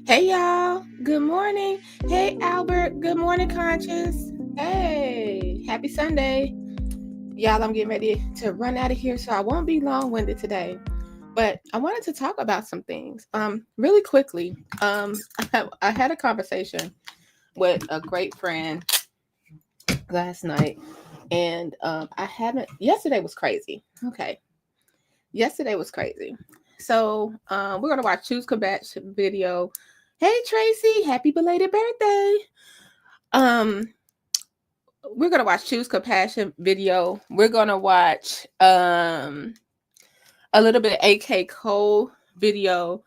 Hey y'all, good morning. Hey Albert, good morning, Conscious. Hey, happy Sunday. Y'all, I'm getting ready to run out of here, so I won't be long-winded today. But I wanted to talk about some things. Really quickly. I had a conversation with a great friend last night, and yesterday was crazy. Okay. Yesterday was crazy. So we're gonna watch Choose Combat video. Hey Tracy, happy belated birthday. Um, we're gonna watch Choose Compassion video. We're gonna watch a little bit of AK Cole video.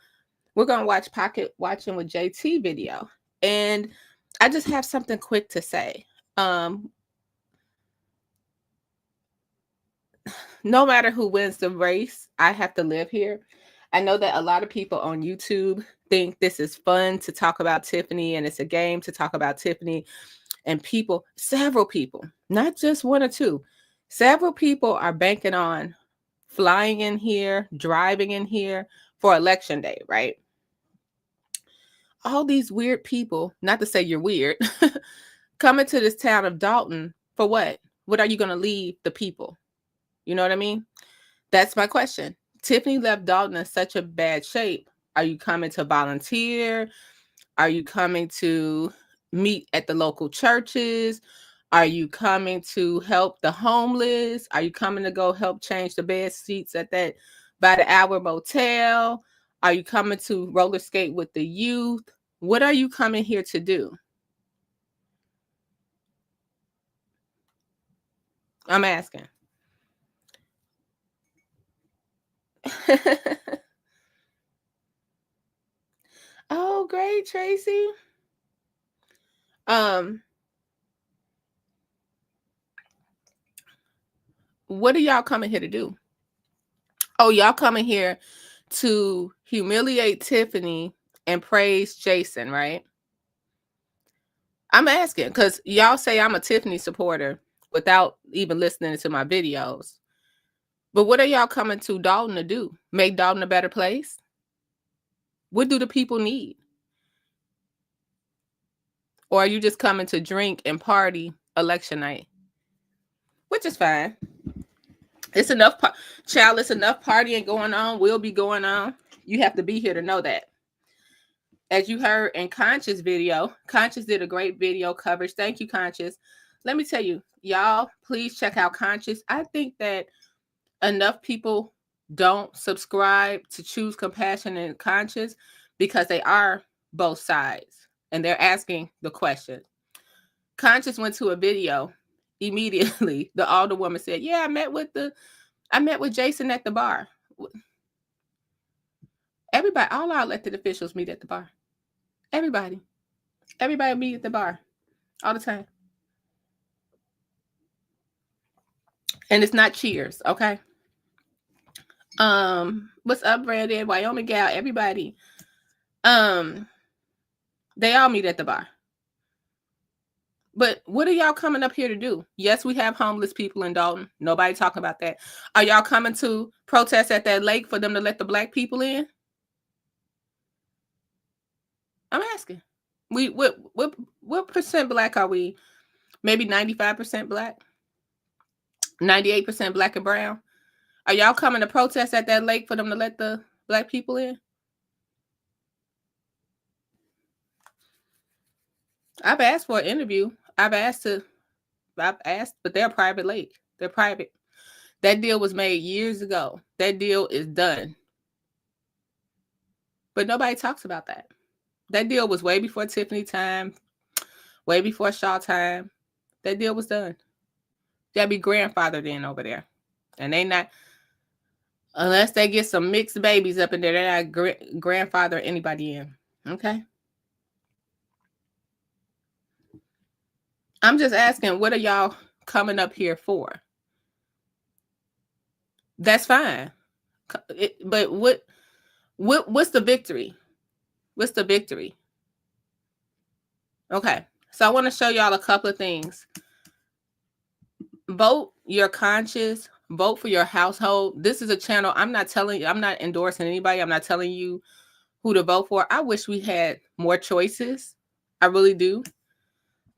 We're gonna watch Pocket Watching with JT video. And I just have something quick to say. No matter who wins the race, I have to live here. I know that a lot of people on YouTube think this is fun to talk about Tiffany and it's a game to talk about Tiffany. And several people, not just one or two, several people are banking on flying in here, driving in here for election day, right? All these weird people, not to say you're weird, coming to this town of Dolton for what? What are you going to leave the people? You know what I mean? That's my question. Tiffany left Dolton in such a bad shape. Are you coming to volunteer? Are you coming to meet at the local churches? Are you coming to help the homeless? Are you coming to go help change the bed sheets at that by the hour motel? Are you coming to roller skate with the youth? What are you coming here to do? I'm asking. Oh, great, Tracy. What are y'all coming here to do? Oh, y'all coming here to humiliate Tiffany and praise Jason, right? I'm asking because y'all say I'm a Tiffany supporter without even listening to my videos. But what are y'all coming to Dolton to do? Make Dolton a better place? What do the people need? Or are you just coming to drink and party election night? Which is fine. It's enough, child, it's enough partying going on, will be going on. You have to be here to know that. As you heard in Conscious video, Conscious did a great video coverage. Thank you, Conscious. Let me tell you, y'all, please check out Conscious. I think that enough people don't subscribe to Choose Compassion and Conscious because they are both sides and they're asking the question. Conscious went to a video immediately. The older woman said, "Yeah, I met with Jason at the bar." Everybody, all our elected officials meet at the bar. Everybody meet at the bar all the time. And it's not cheers, okay? What's up, Brandon? Wyoming gal, everybody. They all meet at the bar. But what are y'all coming up here to do? Yes, we have homeless people in Dolton. Nobody talking about that. Are y'all coming to protest at that lake for them to let the black people in? I'm asking. What percent black are we? Maybe 95% black? 98% black and brown? Are y'all coming to protest at that lake for them to let the black people in? I've asked for an interview. I've asked, but they're a private lake. They're private. That deal was made years ago. That deal is done. But nobody talks about that. That deal was way before Tiffany time, way before Shaw time. That deal was done. They'll be grandfathered in over there. And they not, unless they get some mixed babies up in there, they're not grandfather anybody in. Okay? I'm just asking, what are y'all coming up here for? That's fine. But what's the victory? What's the victory? Okay. So I want to show y'all a couple of things. Vote your conscience. Vote for your household. This is a channel. I'm not endorsing anybody. I'm not telling you who to vote for. I wish we had more choices. I really do.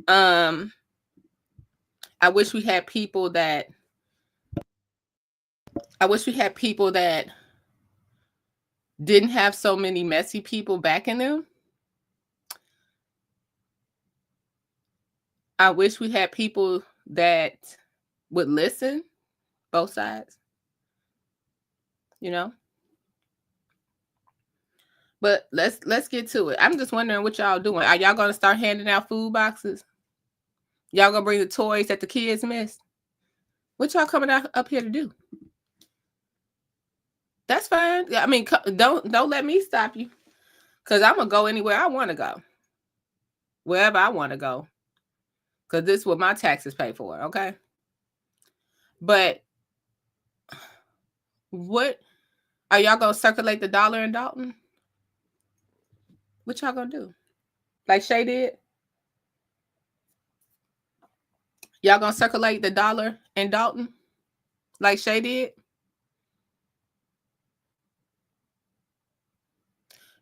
I wish we had people that didn't have so many messy people backing them. I wish we had people that would listen, both sides, you know. But let's get to it. I'm just wondering what y'all doing. Are y'all gonna start handing out food boxes? Y'all gonna bring the toys that the kids missed? What y'all coming up here to do? That's fine. I mean, don't let me stop you, because I'm gonna go anywhere I want to go, wherever I want to go, because this is what my taxes pay for. Okay. But what are y'all gonna circulate the dollar in Dolton? What y'all gonna do? Like Shay did? Y'all gonna circulate the dollar in Dolton? Like Shay did?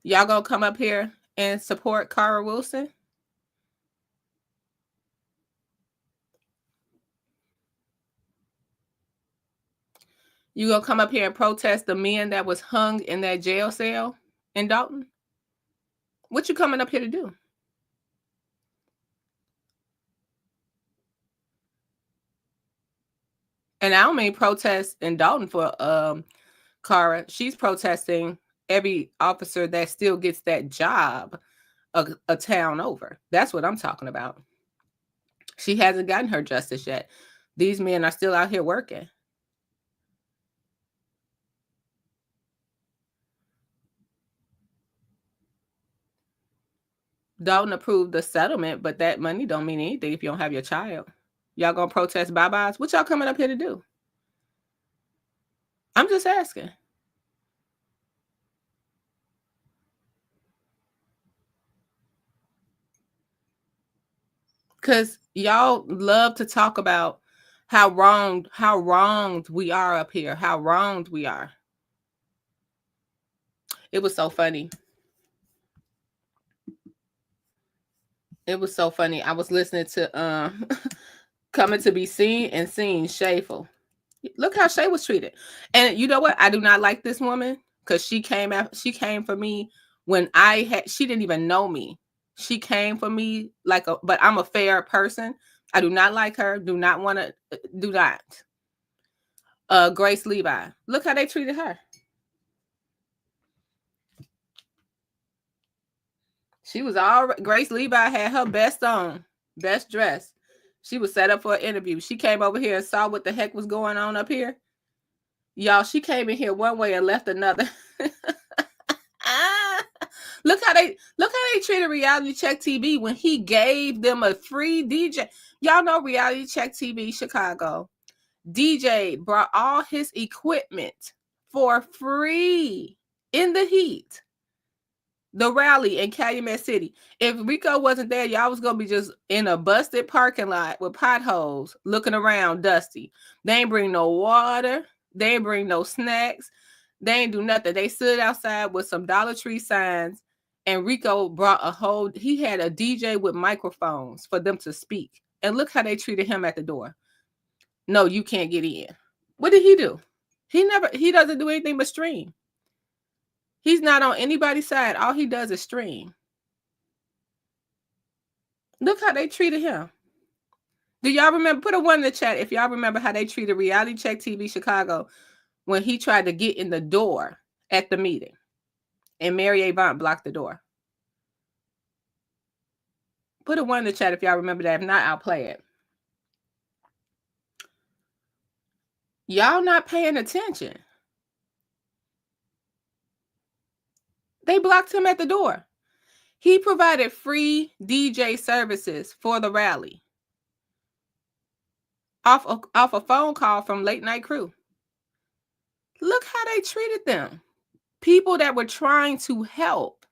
Y'all gonna come up here and support Cara Wilson? You gonna come up here and protest the men that was hung in that jail cell in Dolton? What you coming up here to do? And I don't mean protest in Dolton for Cara. She's protesting every officer that still gets that job a town over. That's what I'm talking about. She hasn't gotten her justice yet. These men are still out here working. Don't approve the settlement, but that money don't mean anything if you don't have your child. Y'all gonna protest bye-byes? What y'all coming up here to do? I'm just asking. Because y'all love to talk about how wronged we are up here, how wronged we are. It was so funny. It was so funny. I was listening to Coming to Be Seen and Seen Shameful. Look how Shay was treated. And you know what? I do not like this woman, because she came for me when she didn't even know me. She came for me but I'm a fair person. I do not like her. Do not want to do that. Grace Levi. Look how they treated her. She was Grace Levi had her best on, best dress. She was set up for an interview. She came over here and saw what the heck was going on up here. Y'all, she came in here one way and left another. Look how they treated Reality Check TV when he gave them a free DJ. Y'all know Reality Check TV Chicago. DJ brought all his equipment for free in the heat. The rally in Calumet City. If Rico wasn't there, y'all was gonna be just in a busted parking lot with potholes, looking around dusty. They ain't bring no water. They ain't bring no snacks. They ain't do nothing. They stood outside with some Dollar Tree signs, and Rico brought he had a DJ with microphones for them to speak. And look how they treated him at the door. No, you can't get in. What did he do? He doesn't do anything but stream. He's not on anybody's side. All he does is stream. Look how they treated him. Do y'all remember? Put a one in the chat if y'all remember how they treated Reality Check TV Chicago when he tried to get in the door at the meeting and Mary Avant blocked the door. Put a one in the chat if y'all remember that. If not, I'll play it. Y'all not paying attention. They blocked him at the door. He provided free DJ services for the rally off a phone call from Late Night Crew. Look how they treated them. People that were trying to help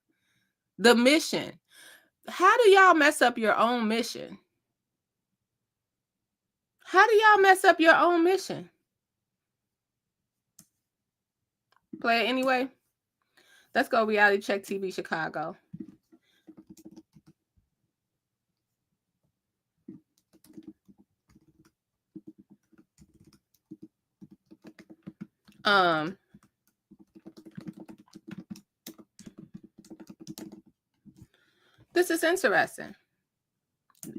the mission. How do y'all mess up your own mission? How do y'all mess up your own mission? Play it anyway. Let's go reality check TV Chicago. This is interesting.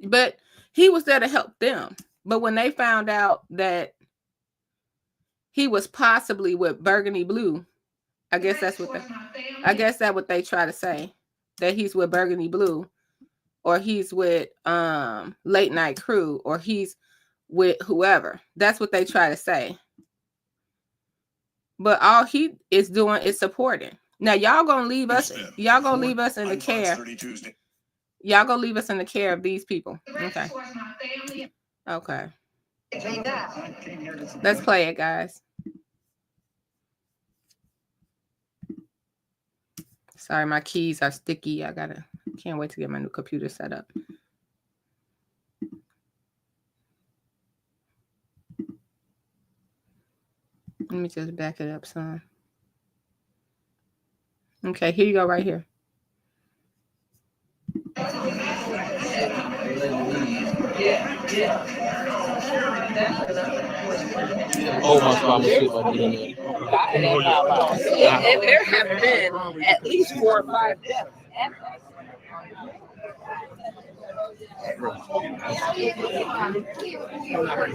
But he was there to help them. But when they found out that he was possibly with Burgundy Blue, I guess that's what they try to say, that he's with Burgundy Blue, or he's with Late Night Crew, or he's with whoever. That's what they try to say. But all he is doing is supporting. Now y'all gonna leave us. Y'all gonna leave us in the care. Y'all gonna leave us in the care of these people. Okay. Okay. Let's play it, guys. Sorry, my keys are sticky. Can't wait to get my new computer set up. Let me just back it up some. Okay, here you go, right here. Oh, my God. There have been at least 4 or 5 deaths.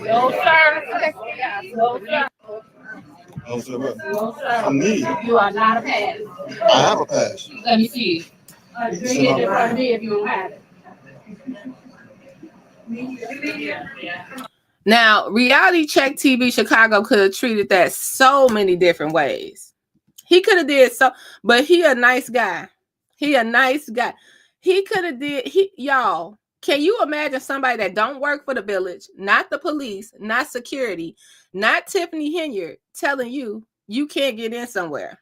No, sir. No, sir. Oh, so what? For me, You are not a pass. I have a pass. Let me see. Bring it in front of me if you don't have it. Now, reality check TV Chicago could have treated that so many different ways. He could have did so, but he a nice guy. He a nice guy. He could have y'all. Can you imagine somebody that don't work for the village, not the police, not security, not Tiffany Henyard, telling you you can't get in somewhere,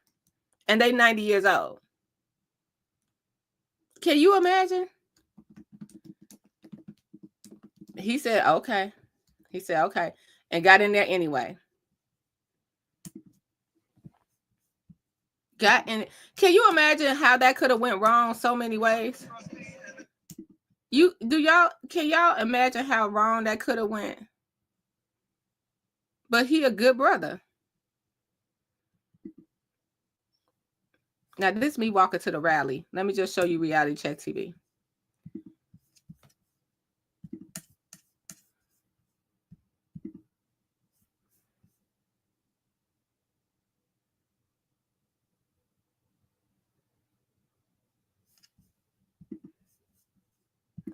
and they 90 years old? Can you imagine? He said, okay. He said, okay, and got in there anyway. Got in. Can you imagine how that could have went wrong so many ways? Can y'all imagine how wrong that could have went? But he a good brother. Now this is me walking to the rally. Let me just show you reality check TV.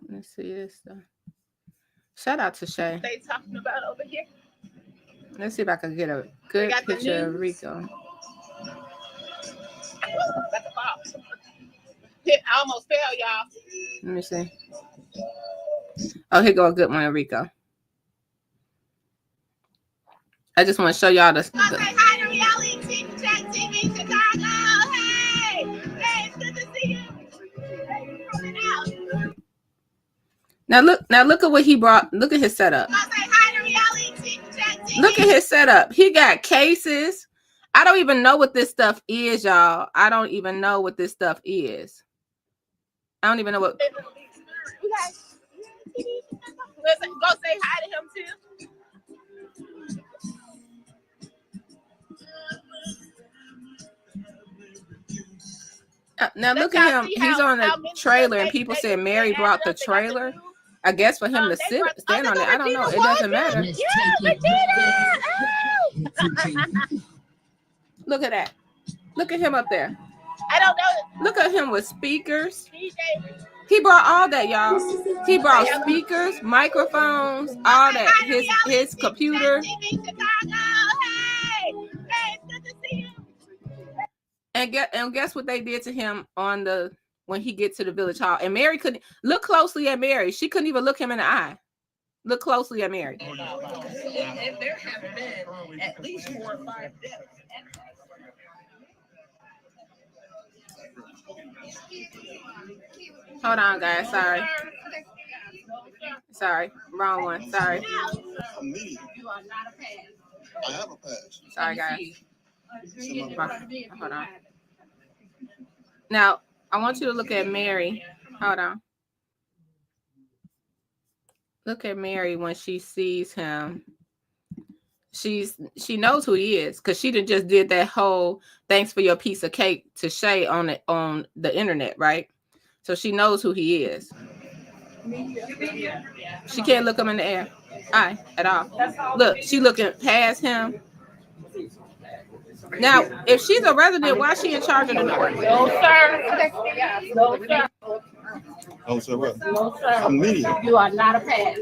Let's see this stuff. Shout out to Shay. They talking about over here. Let's see if I can get a good picture of Rico. That's a pop. I almost fell, y'all. Let me see. Oh, here go a good one of Rico. I just want to show y'all the. Say hi to reality check TV Chicago. Hey, it's good to see you. Hey, coming out. Now look at what he brought. Look at his setup. Say hi to reality check TV. Look at his setup. He got cases. I don't even know what this stuff is, y'all. I don't even know what this stuff is. I don't even know what. You guys, go say hi to him too. Now look at him. He's on a trailer, and people said Mary brought the trailer. I guess for him to stand on it. I don't know. It doesn't matter. Look at that. Look at him up there. I don't know. Look at him with speakers. He brought all that, y'all. He brought speakers, microphones, all that. His computer. And guess what they did to him when he gets to the village hall. And Mary couldn't look closely at Mary. She couldn't even look him in the eye. Look closely at Mary. There have been at least 4 or 5 deaths. Hold on, guys. Sorry. Wrong one. Sorry. You are not a pass. I have a pass. Sorry, guys. Hold on. Now, I want you to look at Mary. Hold on. Look at Mary when she sees him. She knows who he is because she just did that whole thanks for your piece of cake to Shay on the internet, right? So she knows who he is. She can't look him in the air, at all. Look, she looking past him. Now, if she's a resident, why is she in charge of the door? No, sir. No, sir. Oh, sir, what? No, sir. I'm media. You are not a pass.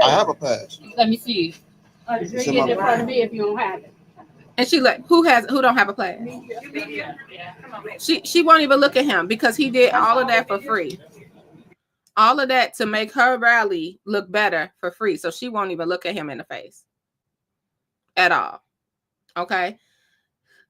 I have a pass. Let me see it. It's Get in front of me if you don't have it. And she like, who don't have a pass? She won't even look at him because he did all of that for free. All of that to make her rally look better for free. So she won't even look at him in the face at all. Okay.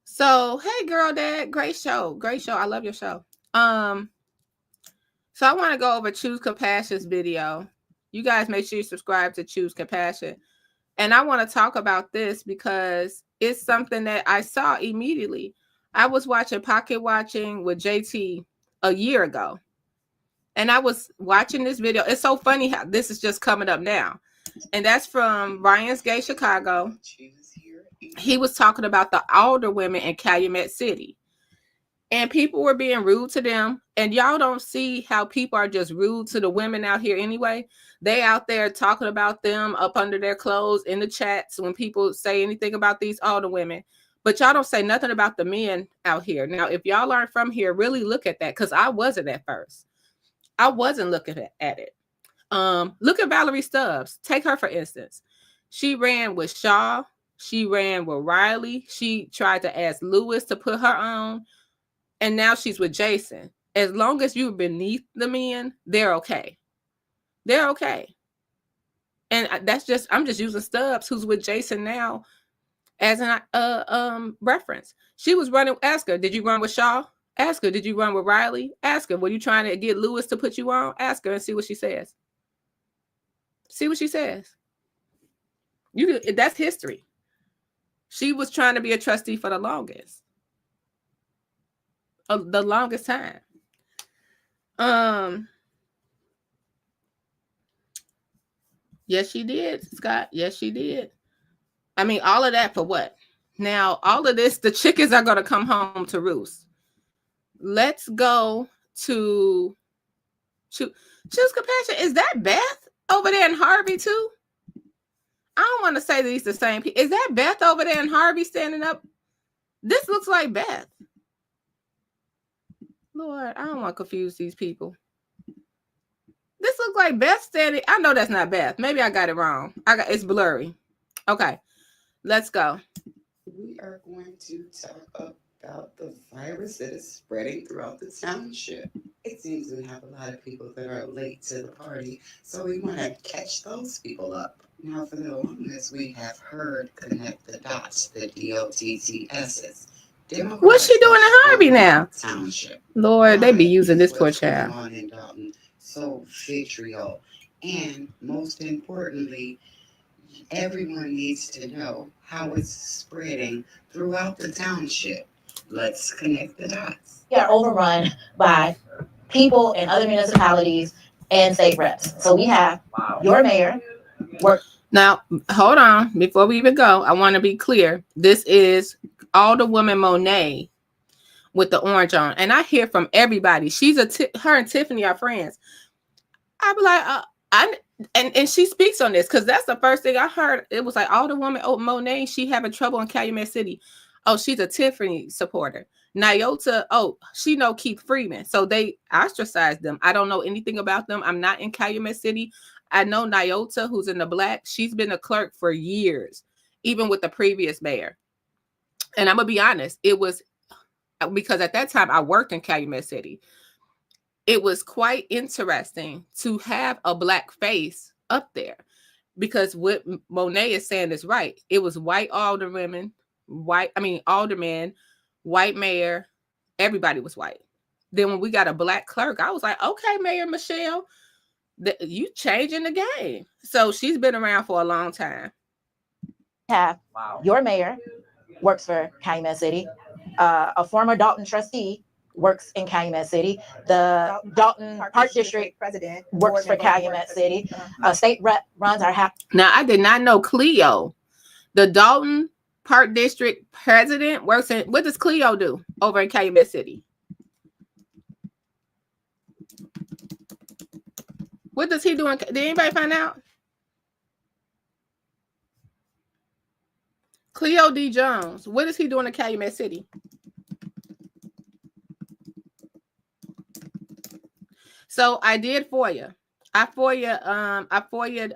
So, hey, girl, dad, great show. Great show. I love your show. So I want to go over Choose Compassion's video. You guys make sure you subscribe to Choose Compassion. And I want to talk about this because it's something that I saw immediately. I was watching Pocket Watching with JT a year ago. And I was watching this video. It's so funny how this is just coming up now. And that's from Ryan's Gay Chicago. He was talking about the older women in Calumet City. And people were being rude to them. And y'all don't see how people are just rude to the women out here anyway. They out there talking about them up under their clothes in the chats when people say anything about these older women. But y'all don't say nothing about the men out here. Now, if y'all aren't from here, really look at that. Because I wasn't at first. I wasn't looking at it. Look at Valerie Stubbs. Take her, for instance. She ran with Shaw. She ran with Riley. She tried to ask Lewis to put her on. And now she's with Jason. As long as you're beneath the men, they're okay. They're okay. And I'm just using Stubbs, who's with Jason now, as an reference. She was running. Ask her, did you run with Shaw? Ask her, did you run with Riley? Ask her, were you trying to get Lewis to put you on? Ask her and see what she says. See what she says. That's history. She was trying to be a trustee for the longest. The longest time. Yes, she did, Scott. Yes, she did. I mean, all of that for what? Now, all of this, the chickens are going to come home to roost. Let's go to Choose Compassion. Is that Beth over there in Harvey too? I don't want to say these the same people. Is that Beth over there in Harvey standing up? This looks like Beth. Lord, I don't want to confuse these people. This looks like Beth standing. I know that's not Beth. Maybe I got it wrong. It's blurry. Okay, let's go. We are going to talk about the virus that is spreading throughout the township. It seems we have a lot of people that are late to the party, so we want to catch those people up. Now, for the longest, we have heard connect the dots, the DOTTSs. What's she doing in Harvey now? Township. Lord, they be using this poor child. On in Dolton, so vitriol. And most importantly, everyone needs to know how it's spreading throughout the township. Let's connect the dots. We are overrun by people in other municipalities and state reps. So we have your mayor work. Now, hold on. Before we even go, I want to be clear. This is Alderwoman Monet with the orange on. And I hear from everybody. Her and Tiffany are friends. I be like, and she speaks on this because that's the first thing I heard. It was like Alderwoman Monet, she having trouble in Calumet City. Oh, she's a Tiffany supporter. Nyota, she know Keith Freeman. So they ostracized them. I don't know anything about them. I'm not in Calumet City. I know Nyota, who's in the black. She's been a clerk for years, even with the previous mayor. And I'm going to be honest, it was because at that time I worked in Calumet City. It was quite interesting to have a black face up there because what Monet is saying is right. It was white aldermen, alderman, white mayor, everybody was white. Then when we got a black clerk, I was like, okay, Mayor Michelle, you changing the game. So she's been around for a long time. Your mayor works for Calumet City. A former Dolton trustee works in Calumet City. The Dolton Park District president works for Calumet City. State rep runs our house. Now, I did not know Cleo, the Dolton Park District president, works in. What does Cleo do over in Calumet City? What does he do? Did anybody find out? Cleo D. Jones. What is he doing in Calumet City? So I did FOIA. I FOIA'd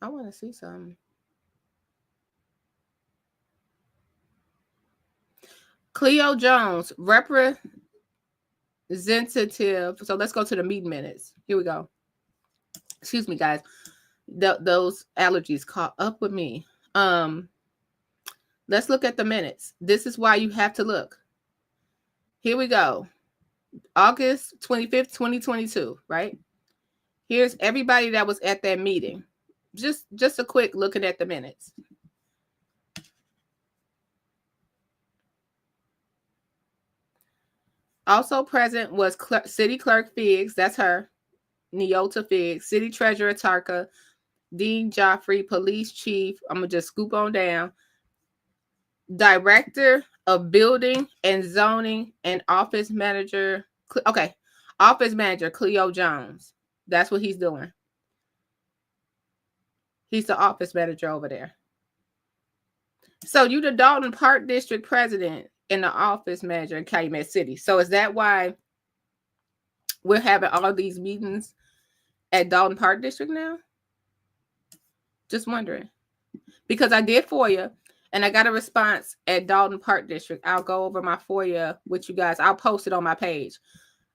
I want to see something. Cleo Jones, representative. So let's go to the meeting minutes. Here we go. Excuse me, guys. Those allergies caught up with me. Let's look at the minutes. This is why you have to look. Here we go. August 25th, 2022, right? Here's everybody that was at that meeting. Just a quick looking at the minutes. Also present was City Clerk Figs, that's her, Neota Figs, City Treasurer Tarka, Dean Joffrey, Police Chief, I'm going to just scoop on down, Director of Building and Zoning and Office Manager, Office Manager Cleo Jones. That's what he's doing. He's the office manager over there. So you the Dolton Park District President and the office manager in Calumet City. So is that why we're having all these meetings at Dolton Park District now? Just wondering. Because I did FOIA and I got a response at Dolton Park District. I'll go over my FOIA with you guys. I'll post it on my page.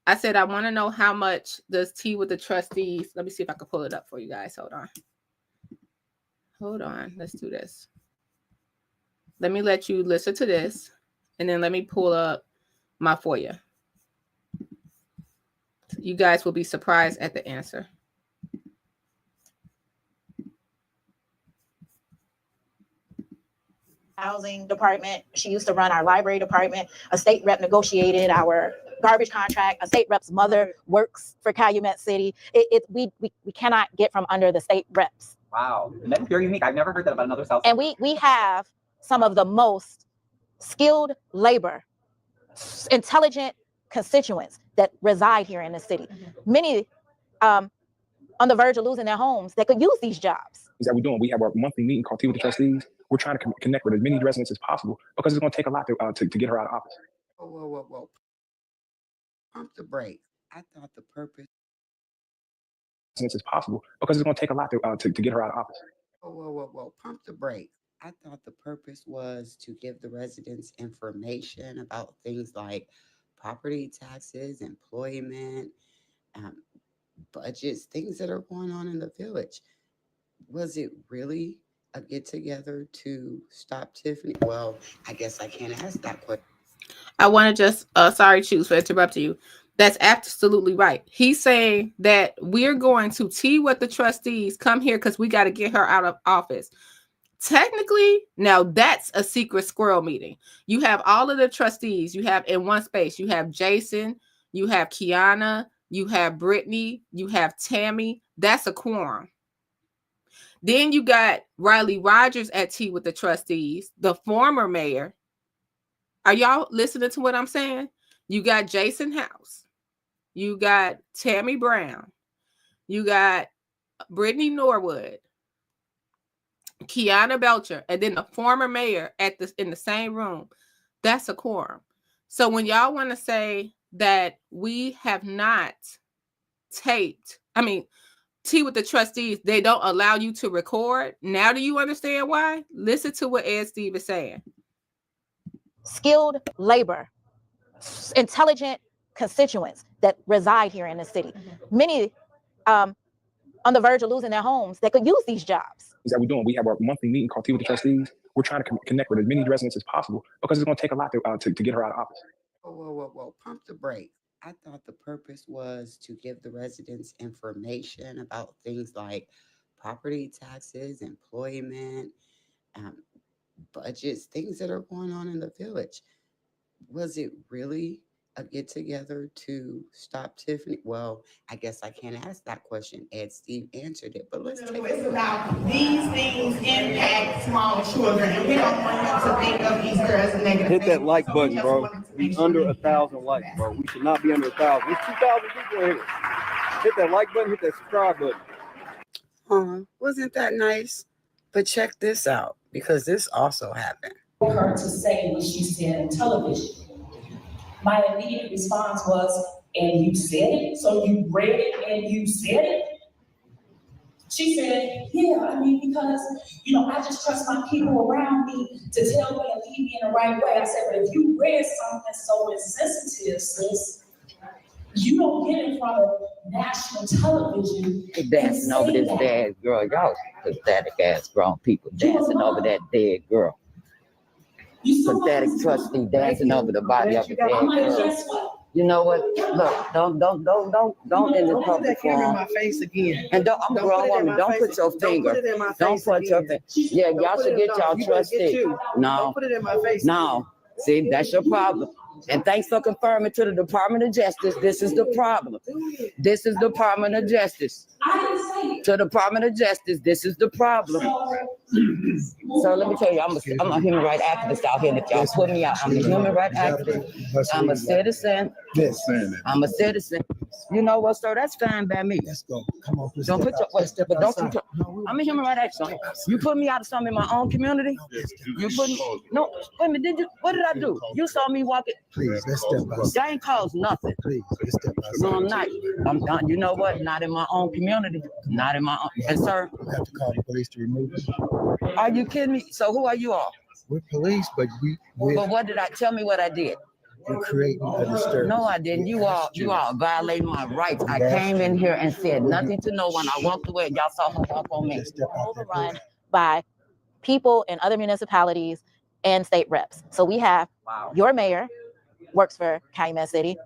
I said, I want to know how much does Tea with the Trustees. Let me see if I can pull it up for you guys. Hold on. Let's do this. Let me let you listen to this. And then let me pull up my FOIA. You guys will be surprised at the answer. Housing department. She used to run our library department. A state rep negotiated our garbage contract. A state rep's mother works for Calumet City. We cannot get from under the state reps. Wow, and that's very unique. I've never heard that about another South. And we have some of the most skilled labor, intelligent constituents that reside here in the city. Many on the verge of losing their homes that could use these jobs. Is that we're doing? We have our monthly meeting called Tea with the Trustees. We're trying to connect with as many residents as possible because it's going to take a lot to get her out of office. Whoa. Pump the brake. I thought the purpose. As possible because it's going to take a lot to get her out of office. Whoa. Pump the brake. I thought the purpose was to give the residents information about things like property taxes, employment, budgets, things that are going on in the village. Was it really a get together to stop Tiffany? Well, I guess I can't ask that question. I want to just, sorry, Choose, for interrupting you. That's absolutely right. He's saying that we're going to tea with the trustees, come here because we got to get her out of office. Technically, now that's a secret squirrel meeting. You have all of the trustees. You have in one space. You have Jason, you have Kiana, you have Brittany, you have Tammy. That's a quorum. Then you got Riley Rogers at tea with the trustees, the former mayor. Are y'all listening to what I'm saying? You got Jason House. You got Tammy Brown. You got Brittany Norwood. Kiana Belcher. And then the former mayor in the same room. That's a quorum. So when y'all want to say that we have not taped, tea with the trustees, they don't allow you to record. Now do you understand why? Listen to what Ed Steave is saying. Skilled labor, intelligent constituents that reside here in the city. Many on the verge of losing their homes that could use these jobs. Is that we're doing? We have our monthly meeting called Tea with the Trustees. We're trying to connect with as many residents as possible because it's going to take a lot to get her out of office. Whoa. Pump the brake. I thought the purpose was to give the residents information about things like property taxes, employment, budgets, things that are going on in the village. Was it really a get together to stop Tiffany? Well, I guess I can't ask that question. Steave answered it, but let's take It's about these things impact small children, and we don't want them to think of Easter as a negative Hit that thing. like So we button, just bro. wanted to We make sure under we- 1,000 likes, bro. We should not be under 1,000. There's 2,000 people in here. Hit that like button, hit that subscribe button. Wasn't that nice? But check this out, because this also happened. Her to say what she said on television. My immediate response was, and you said it? So you read it and you said it? She said, yeah, I mean, because, I just trust my people around me to tell me and lead me in the right way. I said, but if you read something so insensitive, sis, you don't get in front of national television. Dancing over this dead girl. Y'all pathetic ass grown people dancing over that dead girl. Pathetic trustee dancing over the body of a dead girl. You know what? Look, don't in the public forum. And I'm a grown woman. Don't put your finger. Don't put your finger. Yeah, y'all should get y'all trustee. No. No. See, that's your problem. And thanks for confirming to the Department of Justice. This is the problem. This is the Department of Justice. To the Department of Justice, this is the problem. So let me tell you, I'm a human rights activist out here. And if y'all put me out, I'm a human rights activist. I'm a citizen. I'm a citizen. You know what, sir? That's fine by me. Let's go. Come on. Don't put your but don't. I'm a human rights activist. You put me out of something in my own community. You put me. No, wait a minute. Did you? What did I do? You saw me walking. Please, let's step outside. That ain't caused nothing. Please, let's step outside. No, I'm not. I'm done. You know what? Not in my own community. Not in my own. And sir, We have to call the police to remove us. are you kidding me? So who are you all? We're police, but we're But what did I tell me what I did? creating a disturbance. No, I didn't. You all violating my rights. I came in here and said nothing to no one. I walked away and y'all saw him walk on me. Overrun by people in other municipalities and state reps. So we have your mayor works for Calumet City,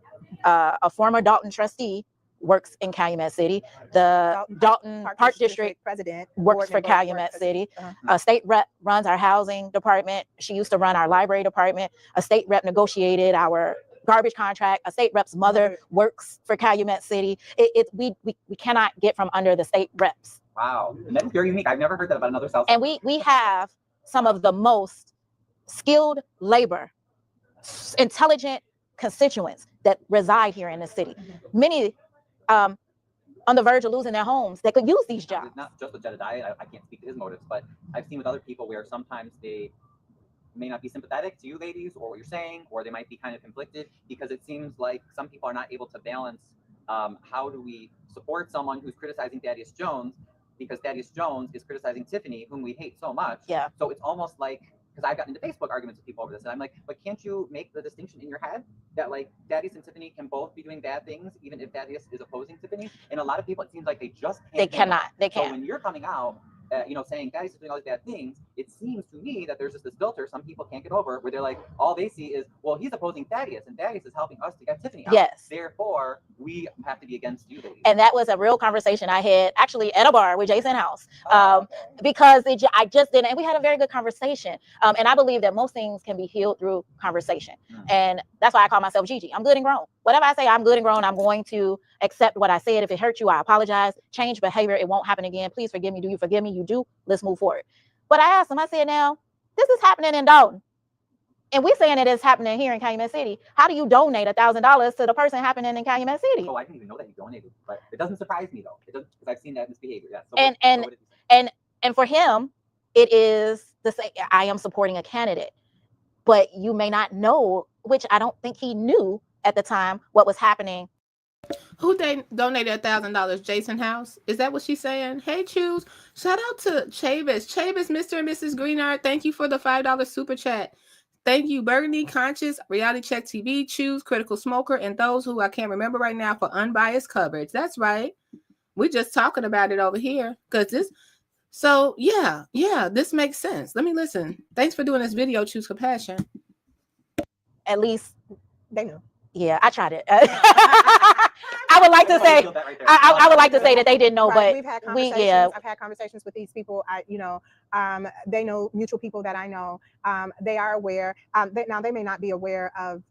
a former Dolton trustee works in Calumet City, the Dolton Park District president works for Calumet City, a state rep runs our housing department. She used to run our library department. A state rep negotiated our garbage contract. A state rep's mother works for Calumet City. We cannot get from under the state reps. Wow. And that's very unique. I've never heard that about another South. And we have some of the most skilled labor, intelligent constituents that reside here in the city. Many on the verge of losing their homes that could use these jobs. It's not just with Jedediah. I can't speak to his motives, but I've seen with other people where sometimes they may not be sympathetic to you ladies or what you're saying, or they might be kind of conflicted because it seems like some people are not able to balance how do we support someone who's criticizing Thaddeus Jones because Thaddeus Jones is criticizing Tiffany, whom we hate so much. Yeah. So it's almost like, because I've gotten into Facebook arguments with people over this, and I'm like, but can't you make the distinction in your head that like Thaddeus and Tiffany can both be doing bad things, even if Thaddeus is opposing Tiffany? And a lot of people, it seems like they just can't. They cannot. They So can't. when you're coming out, saying Thaddeus is doing all these bad things, it seems to me that there's just this filter some people can't get over where they're like, all they see is, well, he's opposing Thaddeus, and Thaddeus is helping us to get Tiffany out. Yes. Therefore, we have to be against you ladies. And that was a real conversation I had actually at a bar with Jason House, because I just didn't, and we had a very good conversation. And I believe that most things can be healed through conversation. And that's why I call myself Gigi. I'm good and grown. Whatever I say, I'm good and grown. I'm going to accept what I said. If it hurt you, I apologize. Change behavior. It won't happen again. Please forgive me. Do you forgive me? You do. Let's move forward. But I asked him, I said, now, this is happening in Dolton. And we're saying it is happening here in Calumet City. How do you donate $1,000 to the person happening in Calumet City? Oh, I didn't even know that he donated, but it doesn't surprise me though. It doesn't, because I've seen that misbehavior. Yeah. So And for him, it is the same. I am supporting a candidate, but you may not know, which I don't think he knew at the time, what was happening. Who they donated $1,000? Jason House? Is that what she's saying? Hey, Choose. Shout out to Chavis. Chavis, Mr. and Mrs. Greenard. Thank you for the $5 super chat. Thank you, Burgundy, Conscious, Reality Check TV, Choose, Critical Smoker, and those who I can't remember right now for unbiased coverage. That's right. We're just talking about it over here because this. So yeah, this makes sense. Let me listen. Thanks for doing this video, Choose Compassion. At least they know. Yeah, I tried it. I would like to say, I would like to say that they didn't know, Right. but We've had conversations. I've had conversations with these people. They know mutual people that I know. They are aware. Now they may not be aware of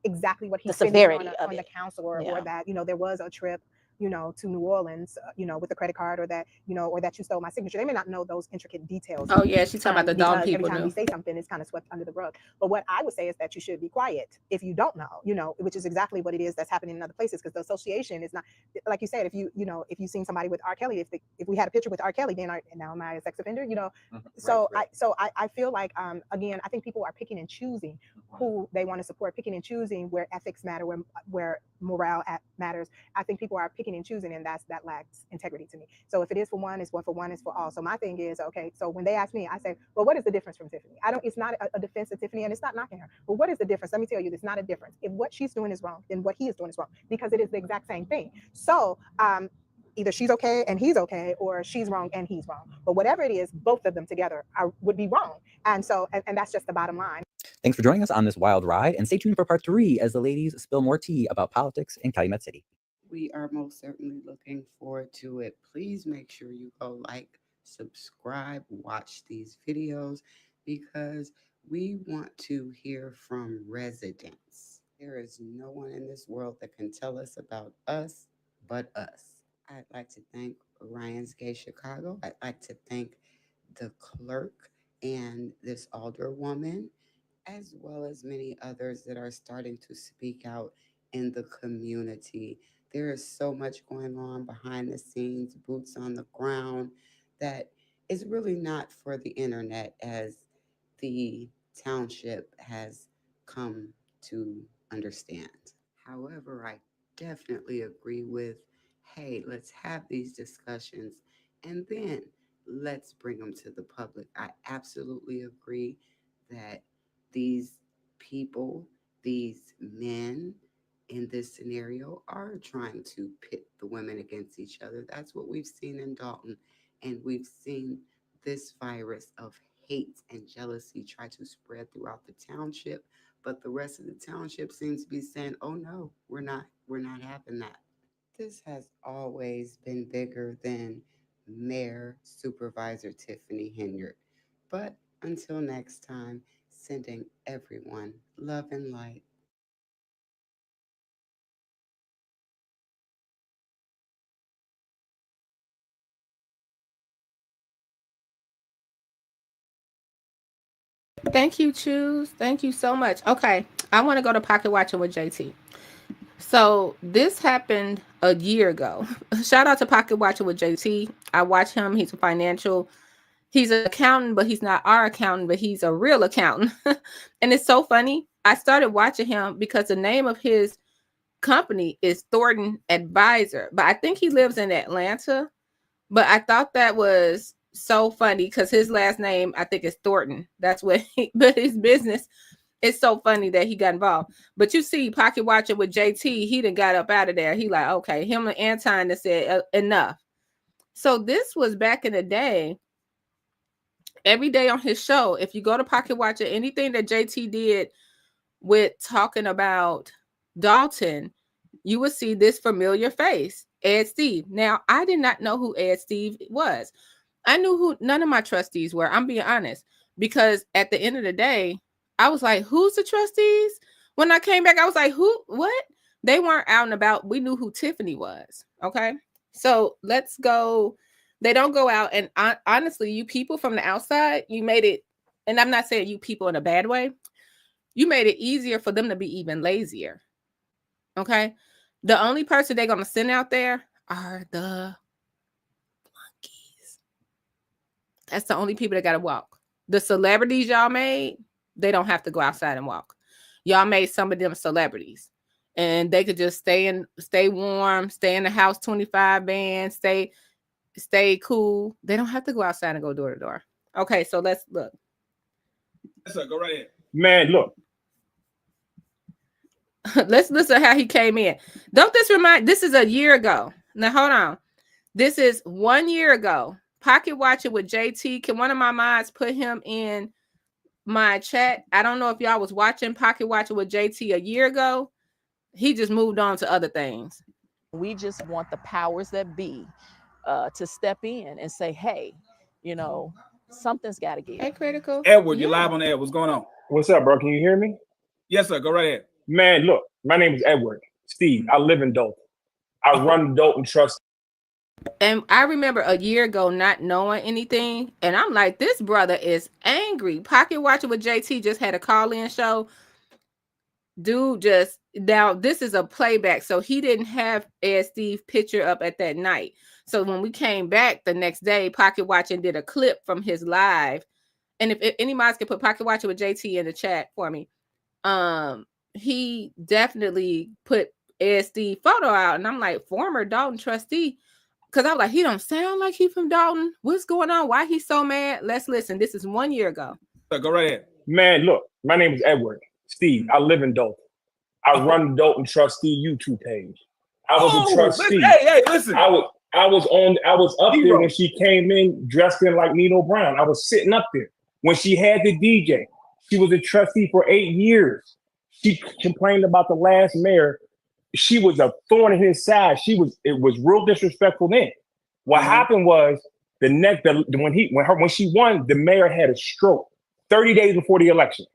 exactly what he's the severity of on the council, or Yeah. that there was a trip to New Orleans, with a credit card, or that or that you stole my signature. They may not know those intricate details. Oh yeah, she's talking about the Dolton because people. every time we say something, it's kind of swept under the rug. But what I would say is that you should be quiet if you don't know, which is exactly what it is that's happening in other places. Because the association is not, like you said, if you've seen somebody with R. Kelly, if we had a picture with R. Kelly, then now am I a sex offender? So right. I feel like again, I think people are picking and choosing who they want to support, picking and choosing where ethics matter, where morale matters. I think people are picking and choosing, and that lacks integrity to me. So if it is for one, it's for one, it's for all. So my thing is, okay, so when they ask me, I say, well, what is the difference from Tiffany? It's not a defense of Tiffany, and it's not knocking her. But what is the difference? Let me tell you, there's not a difference. If what she's doing is wrong, then what he is doing is wrong, because it is the exact same thing. So either she's okay and he's okay, or she's wrong and he's wrong. But whatever it is, both of them together would be wrong. And so, and that's just the bottom line. Thanks for joining us on this wild ride, and stay tuned for part 3 as the ladies spill more tea about politics in Calumet City. We are most certainly looking forward to it. Please make sure you go like, subscribe, watch these videos, because we want to hear from residents. There is no one in this world that can tell us about us but us. I'd like to thank Ryan's Gay Chicago. I'd like to thank the clerk and this alderwoman, as well as many others that are starting to speak out in the community. There is so much going on behind the scenes, boots on the ground, that is really not for the internet, as the township has come to understand. However, I definitely agree with, hey, let's have these discussions and then let's bring them to the public. I absolutely agree that these people, these men in this scenario, are trying to pit the women against each other. That's what we've seen in Dolton. And we've seen this virus of hate and jealousy try to spread throughout the township. But the rest of the township seems to be saying, oh no, we're not having that. This has always been bigger than Mayor Supervisor Tiffany Henyard. But until next time, sending everyone love and light. Thank you, Choose. Thank you so much. Okay, I want to go to pocket watching with JT. So this happened a year ago. Shout out to Pocket Watching with JT. I watch him. He's he's an accountant, but he's not our accountant, but he's a real accountant. And it's so funny. I started watching him because the name of his company is Thornton Advisor, but I think he lives in Atlanta. But I thought that was so funny because his last name, I think, is Thornton. That's what but his business, it's so funny that he got involved. But you see, Pocket Watching with JT, he done got up out of there. He like, okay, him and Anton that said enough. So this was back in the day. Every day on his show, if you go to Pocket Watcher, anything that JT did with talking about Dolton, you would see this familiar face, Ed Steave. Now, I did not know who Ed Steave was. I knew who none of my trustees were. I'm being honest, because at the end of the day, I was like, who's the trustees? When I came back, I was like, who, what? They weren't out and about. We knew who Tiffany was. Okay. So let's go. They don't go out. And honestly, you people from the outside, you made it. And I'm not saying you people in a bad way. You made it easier for them to be even lazier. Okay. The only person they're going to send out there are the flunkies. That's the only people that got to walk. The celebrities y'all made, they don't have to go outside and walk. Y'all made some of them celebrities, and they could just stay warm, stay in the house 25 band, stay cool. They don't have to go outside and go door to door. Okay, so let's look. Yes, sir, go right in. Man, look. Let's listen how he came in. Don't this remind? This is a year ago. Now hold on. This is 1 year ago. Pocket Watching with JT. Can one of my mods put him in my chat? I don't know if y'all was watching Pocket Watching with JT a year ago, he just moved on to other things. We just want the powers that be to step in and say, hey, you know, something's got to give. Hey, Critical. Edward, you're live on the air. What's going on? What's up, bro? Can you hear me? Yes, sir. Go right ahead. Man, look, my name is Edward Steave. I live in Dolton. I run the Dolton Trust. And I remember a year ago not knowing anything, and I'm like, this brother is angry. Pocket Watcher with JT just had a call-in show. Dude just, now this is a playback, so he didn't have Ed Steave picture up at that night. So when we came back the next day, Pocket Watcher did a clip from his live. And if any mods can put Pocket Watcher with JT in the chat for me, he definitely put Ed Steave photo out, and I'm like, former Dolton trustee. Because I was like, he don't sound like he from Dolton. What's going on? Why he's so mad? Let's listen. This is 1 year ago. Go right ahead. Man, look, my name is Edward Steave. I live in Dolton. I run the Dolton Trustee YouTube page. I was a trustee. Hey, listen. I was up there when she came in dressed in like Nino Brown. I was sitting up there. When she had the DJ, she was a trustee for 8 years. She complained about the last mayor. She was a thorn in his side. It was real disrespectful then. What happened was when she won, the mayor had a stroke 30 days before the election.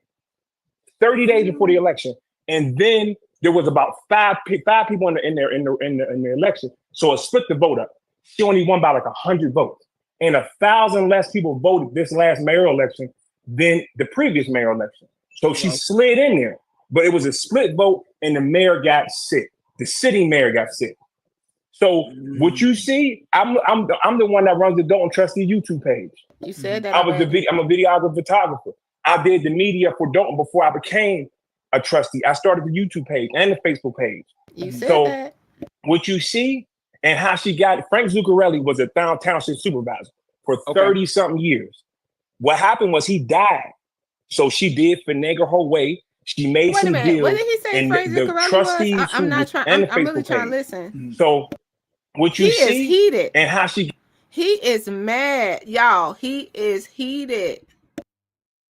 30 days before the election. And then there was about five people in the election. So it split the vote up. She only won by like 100 votes. And 1,000 less people voted this last mayoral election than the previous mayoral election. So she slid in there. But it was a split vote, and the mayor got sick. The sitting mayor got sick. So what you see, I'm the one that runs the Dolton Trustee YouTube page. You said that. I'm a videographer, photographer. I did the media for Dolton before I became a trustee. I started the YouTube page and the Facebook page. You said that. What you see and how she got Frank Zuccarelli was a township supervisor for 30 something years. What happened was he died. So she did finagle her way. She made some deals. What did he say? Frank Zuccarelli was? I'm not trying. I'm really trying to listen. So what you see is heated, and how she. He is mad, y'all. He is heated.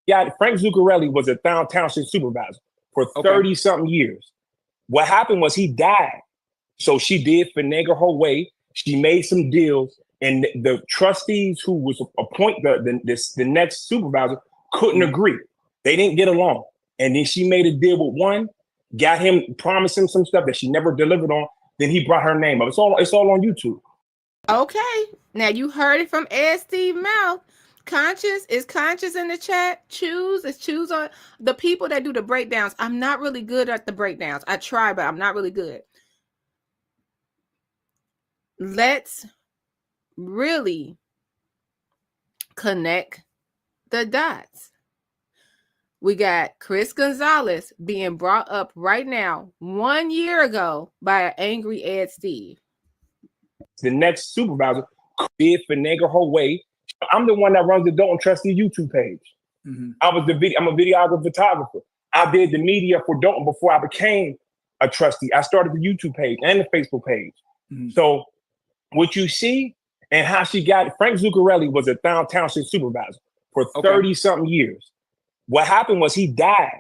Yeah, Frank Zuccarelli was a township supervisor for 30 something years. What happened was he died. So she did finagle her way. She made some deals, and the trustees who was appoint the next supervisor couldn't agree. They didn't get along. And then she made a deal with one, got him, promised him some stuff that she never delivered on. Then he brought her name up. It's all on YouTube. Okay. Now you heard it from Ed Steave mouth. Conscious is Conscious in the chat. Choose on the people that do the breakdowns. I'm not really good at the breakdowns. I try, but I'm not really good. Let's really connect the dots. We got Chris Gonzalez being brought up right now 1 year ago by an angry Ed Steave. The next supervisor did finagle her way. I'm the one that runs the Dolton Trustee YouTube page. I'm a videographer, photographer. I did the media for Dolton before I became a trustee. I started the YouTube page and the Facebook page. So what you see and how she got Frank Zuccarelli was a township supervisor for 30 something years. What happened was he died.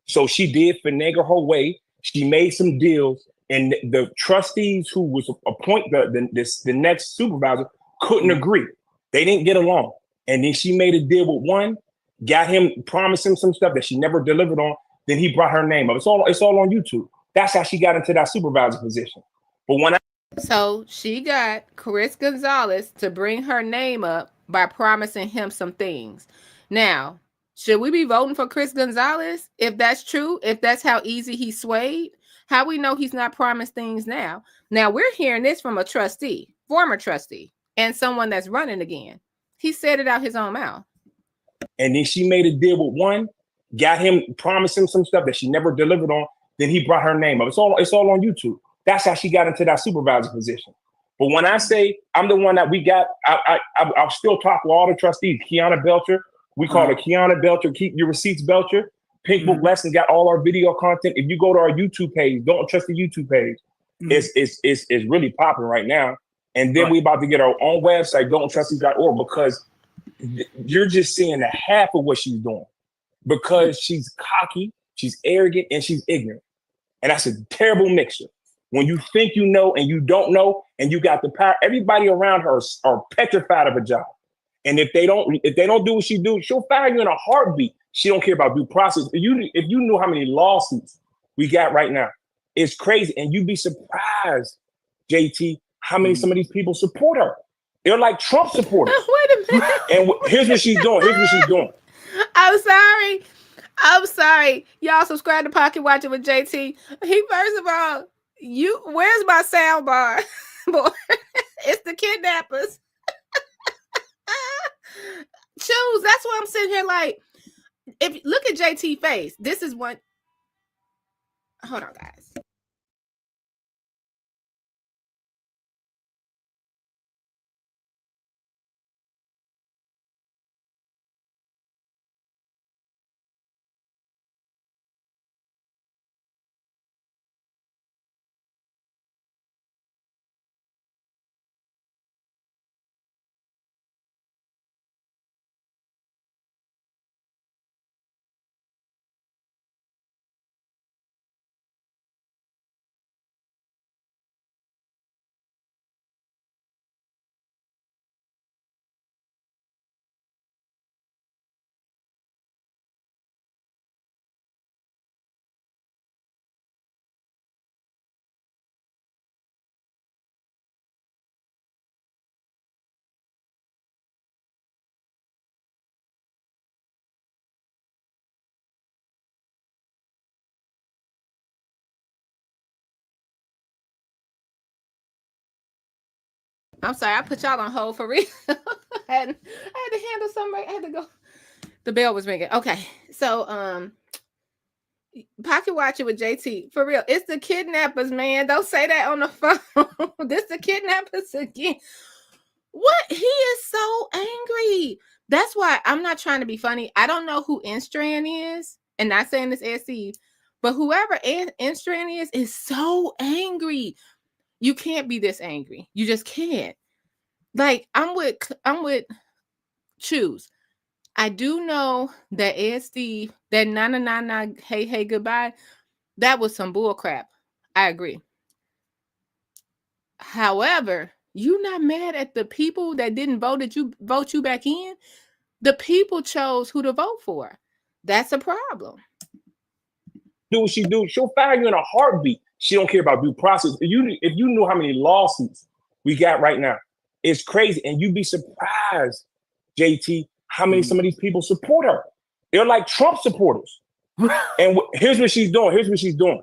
So she did finagle her way. She made some deals, and the trustees who was appoint the next supervisor couldn't agree. They didn't get along. And then she made a deal with one, got him, promised him some stuff that she never delivered on. Then he brought her name up. It's all on YouTube. That's how she got into that supervisor position. But so she got Chris Gonzalez to bring her name up by promising him some things. Now, should we be voting for Chris Gonzalez? If that's true, if that's how easy he swayed, how we know he's not promised things now? Now we're hearing this from a trustee, former trustee, and someone that's running again. He said it out his own mouth. And then she made a deal with one, got him, promised him some stuff that she never delivered on. Then he brought her name up. It's all on YouTube. That's how she got into that supervisor position. But when I say I'm the one that we got, I'll still talk with all the trustees. Kiana Belcher, we call her Kiana Belcher. Keep your receipts, Belcher. Pink Book Lesson got all our video content. If you go to our YouTube page, Don't Trust the YouTube page. It's really popping right now. And then we about to get our own website, don'ttrusties.org, because you're just seeing a half of what she's doing. Because she's cocky, she's arrogant, and she's ignorant. And that's a terrible mixture. When you think you know and you don't know, and you got the power, everybody around her are petrified of a job. And if they don't do what she do, she'll fire you in a heartbeat. She don't care about due process. If you knew how many lawsuits we got right now, it's crazy. And you'd be surprised, JT, how many some of these people support her. They're like Trump supporters. Wait a minute. And here's what she's doing. I'm sorry. Y'all subscribe to Pocket Watching with JT. First of all, where's my sound bar? Boy, it's the kidnappers. Choose. That's why I'm sitting here like, if look at JT face. This is what. Hold on, guys. I'm sorry, I put y'all on hold for real. I had to handle something. I had to go. The bell was ringing. Okay, so Pocket Watching with JT. For real, it's the kidnappers, man. Don't say that on the phone. This the kidnappers again. What? He is so angry. That's why I'm not trying to be funny. I don't know who Instran is, and not saying this as Steave, but whoever Instran is so angry. You can't be this angry. You just can't. Like, I'm with Choose. I do know that Steave, that na hey goodbye, that was some bull crap. I agree. However, you not mad at the people that didn't vote you back in. The people chose who to vote for. That's a problem. Do what she do, she'll fire you in a heartbeat. She don't care about due process. If you knew how many lawsuits we got right now, it's crazy. And you'd be surprised, JT, how many some of these people support her. They're like Trump supporters. And here's what she's doing.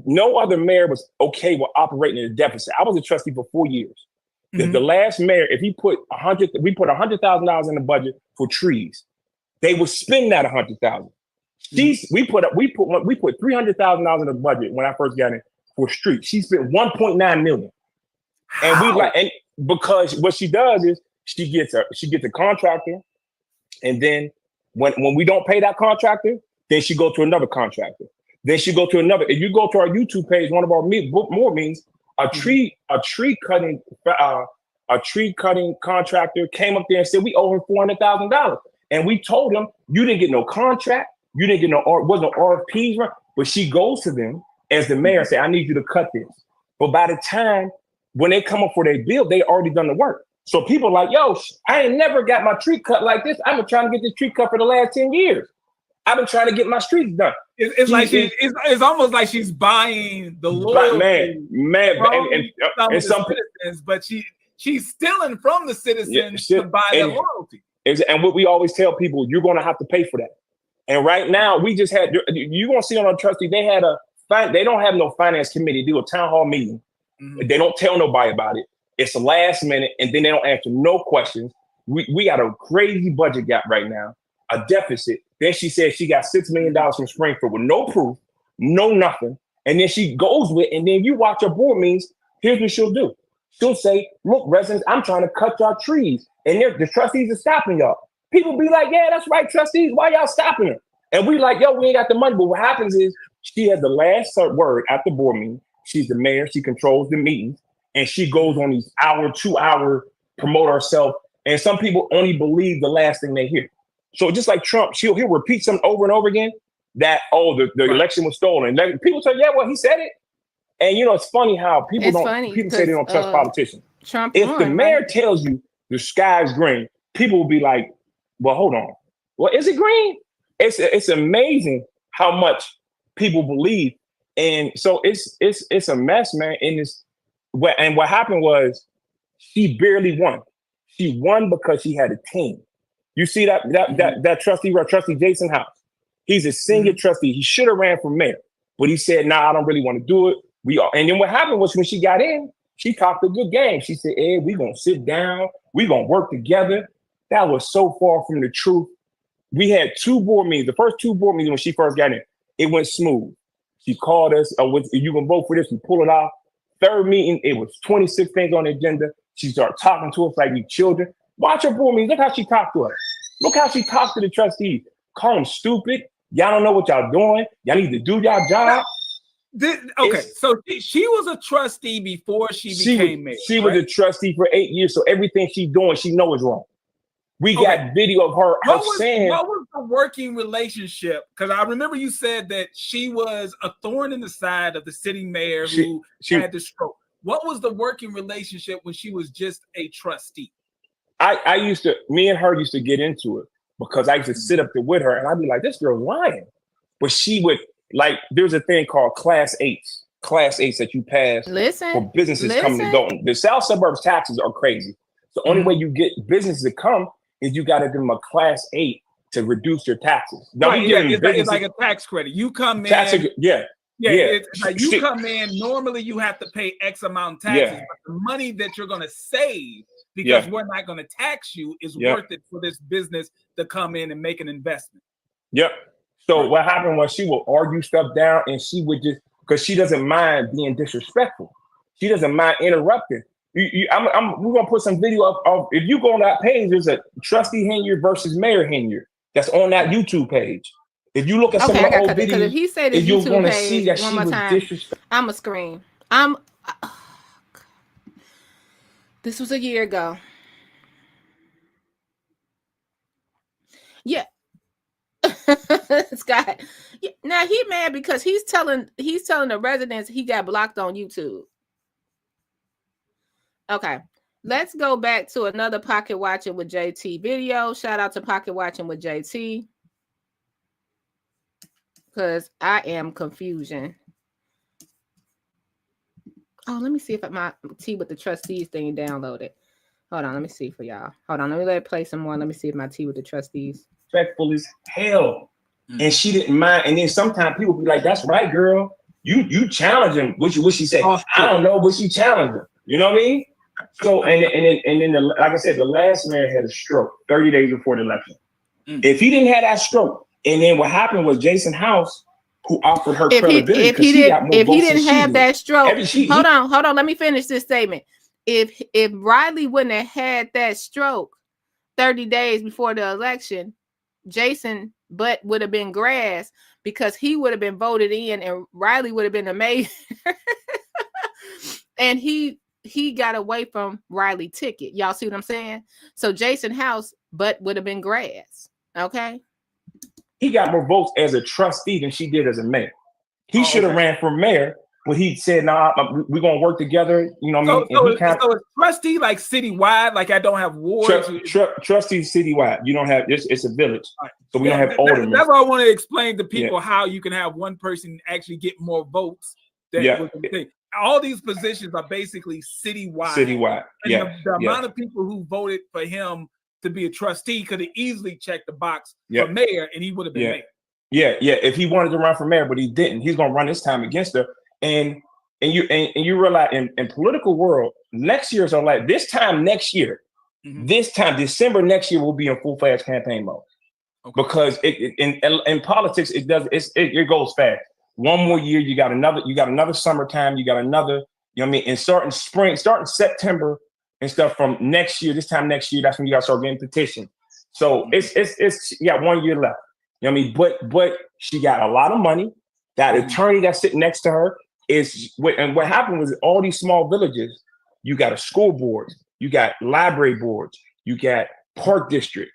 No other mayor was okay with operating in a deficit. I was a trustee for 4 years. The last mayor, if he put we put $100,000 in the budget for trees, they would spend that $100,000. We put $300,000 in the budget when I first got in for streets. She spent $1.9 million. And because what she does is she gets a contractor, and then when we don't pay that contractor, then she go to another contractor. Then she go to another. If you go to our YouTube page, one of our more means a tree cutting contractor came up there and said we owe her $400,000, and we told him you didn't get no contract. You didn't get wasn't no RFPs, right? But she goes to them as the mayor and say, I need you to cut this. But by the time when they come up for their bill, they already done the work. So people are like, yo, I ain't never got my tree cut like this. I've been trying to get this tree cut for the last 10 years. I've been trying to get my streets done. It's almost like she's buying the loyalty and some citizens, but she's stealing from the citizens to buy their loyalty. And what we always tell people, you're going to have to pay for that. And right now, we just had, you're going to see on our trustee, they don't have no finance committee, do a town hall meeting. They don't tell nobody about it. It's the last minute, and then they don't answer no questions. We got a crazy budget gap right now, a deficit. Then she said she got $6 million from Springfield with no proof, no nothing. And then she goes with, and then you watch her board meetings, here's what she'll do. She'll say, look, residents, I'm trying to cut y'all trees. And the trustees are stopping y'all. People be like, yeah, that's right, trustees. Why y'all stopping her? And we like, yo, we ain't got the money. But what happens is she has the last word at the board meeting. She's the mayor. She controls the meetings. And she goes on these 2-hour promote herself. And some people only believe the last thing they hear. So just like Trump, he'll repeat something over and over again. that, the election was stolen. And people say, yeah, well, he said it. And it's funny how people say they don't trust politicians. Trump if won, the mayor right? tells you the sky's green, people will be like, well, hold on. Well, is it green? It's amazing how much people believe. And so it's a mess, man. And what happened was she barely won. She won because she had a team. You see that trustee Jason House. He's a senior trustee. He should have ran for mayor, but he said, "Nah, I don't really want to do it." And then what happened was when she got in, she talked a good game. She said, "Ed, we're gonna sit down. We're gonna work together." That was so far from the truth. We had 2 board meetings. The first 2 board meetings when she first got in, it went smooth. She called us, you can vote for this, we pull it off. 3rd meeting, it was 26 things on the agenda. She started talking to us like we children. Watch her board meetings. Look how she talked to us. Look how she talked to the trustees. Call them stupid. Y'all don't know what y'all doing. Y'all need to do y'all job. So she was a trustee before she became mayor. She was a trustee for 8 years, so everything she's doing, she knows is wrong. We got video of her saying. What was the working relationship? Because I remember you said that she was a thorn in the side of the sitting mayor who had the stroke. What was the working relationship when she was just a trustee? Me and her used to get into it because I used to sit up there with her and I'd be like, this girl's lying. But she would, there's a thing called Class 8s that you pass for businesses coming to Dolton. The South Suburbs taxes are crazy. The only way you get businesses to come is you got to give them a Class 8 to reduce your taxes. Now, it's like a tax credit. You come in. It's like you come in. Normally, you have to pay X amount of taxes, but the money that you're going to save because we're not going to tax you is worth it for this business to come in and make an investment. Yep. So what happened was she would argue stuff down, and she would just because she doesn't mind being disrespectful. She doesn't mind interrupting. We're gonna put some video of if you go on that page, there's a trustee Henry versus Mayor Henry that's on that YouTube page. If you look at some of the old videos, if he said his YouTube page one more time, I'm a scream. This was a year ago. Yeah. Scott. Yeah. Now he mad because he's telling the residents he got blocked on YouTube. Okay, let's go back to another Pocket Watching with JT video. Shout out to Pocket Watching with JT. Because I am confusion. Oh, let me see if my Tea with the Trustees thing downloaded. Hold on, let me see for y'all. Hold on, let me let it play some more. Let me see if my Tea with the Trustees. Respectful as hell. And she didn't mind. And then sometimes people be like, that's right, girl. You challenge him. What she say? I don't know, but she challenged him. You know what I mean? So and then like I said, the last man had a stroke 30 days before the election. If he didn't have that stroke, and then what happened was Jason House, who offered her credibility, if he didn't have that stroke, hold on, let me finish this statement. If Riley wouldn't have had that stroke 30 days before the election, Jason butt would have been grass because he would have been voted in, and Riley would have been the mayor. And he got away from Riley ticket. Y'all see what I'm saying? So Jason House butt would have been grass. Okay. He got more votes as a trustee than she did as a mayor. He should have ran for mayor, but he said, "Nah, we're gonna work together." You know what I mean? So it's trustee like citywide, like I don't have wards. Trustee citywide. You don't have it's a village, so we don't have aldermen. That's why I want to explain to people how you can have one person actually get more votes than all these positions are basically citywide. Citywide. And the amount of people who voted for him to be a trustee could have easily checked the box for mayor, and he would have been mayor. Yeah. If he wanted to run for mayor, but he didn't, he's gonna run this time against her. And you realize in political world, next year is on like this time next year, this time December next year will be in full-fledged campaign mode. Because in politics it goes fast. One more year, you got another summertime, you got another, you know what I mean? And starting September and stuff from next year, this time next year, that's when you got to start getting petitions. So it's you got 1 year left. You know what I mean? But she got a lot of money. That attorney that's sitting next to her what happened was all these small villages, you got a school board, you got library boards, you got park district,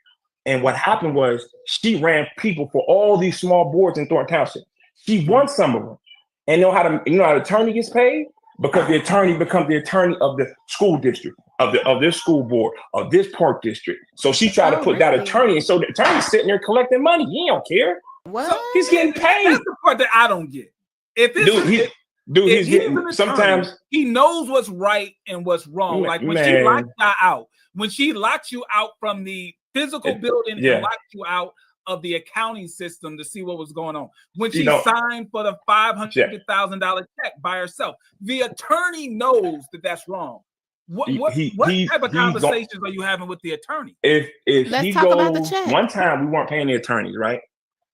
And what happened was she ran people for all these small boards in Thornton Township. She won some of them. And you know how the attorney gets paid? Because the attorney becomes the attorney of the school district, of this school board, of this park district. So she tried to put that attorney, and so the attorney's sitting there collecting money. He don't care. What? So he's getting paid. That's the part that I don't get. If it's he's getting sometimes he knows what's right and what's wrong. Like when she locked you out, when she locked you out from the physical building and locked you out of the accounting system to see what was going on. When she signed for the $550,000 check by herself, the attorney knows that that's wrong. What type of conversations are you having with the attorney? If Let's he talk goes, about the check. One time we weren't paying the attorneys, right?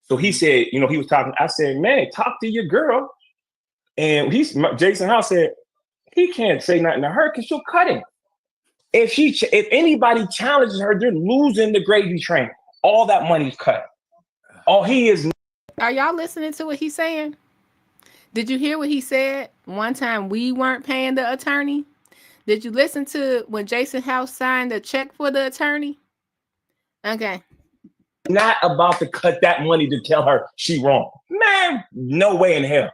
So he said, he was talking. I said, man, talk to your girl. And Jason House said, he can't say nothing to her because she'll cut him. If anybody challenges her, they're losing the gravy train. All that money's cut. All he is. Are y'all listening to what he's saying? Did you hear what he said? One time we weren't paying the attorney. Did you listen to when Jason House signed a check for the attorney? Okay. Not about to cut that money to tell her she wrong. Man, no way in hell.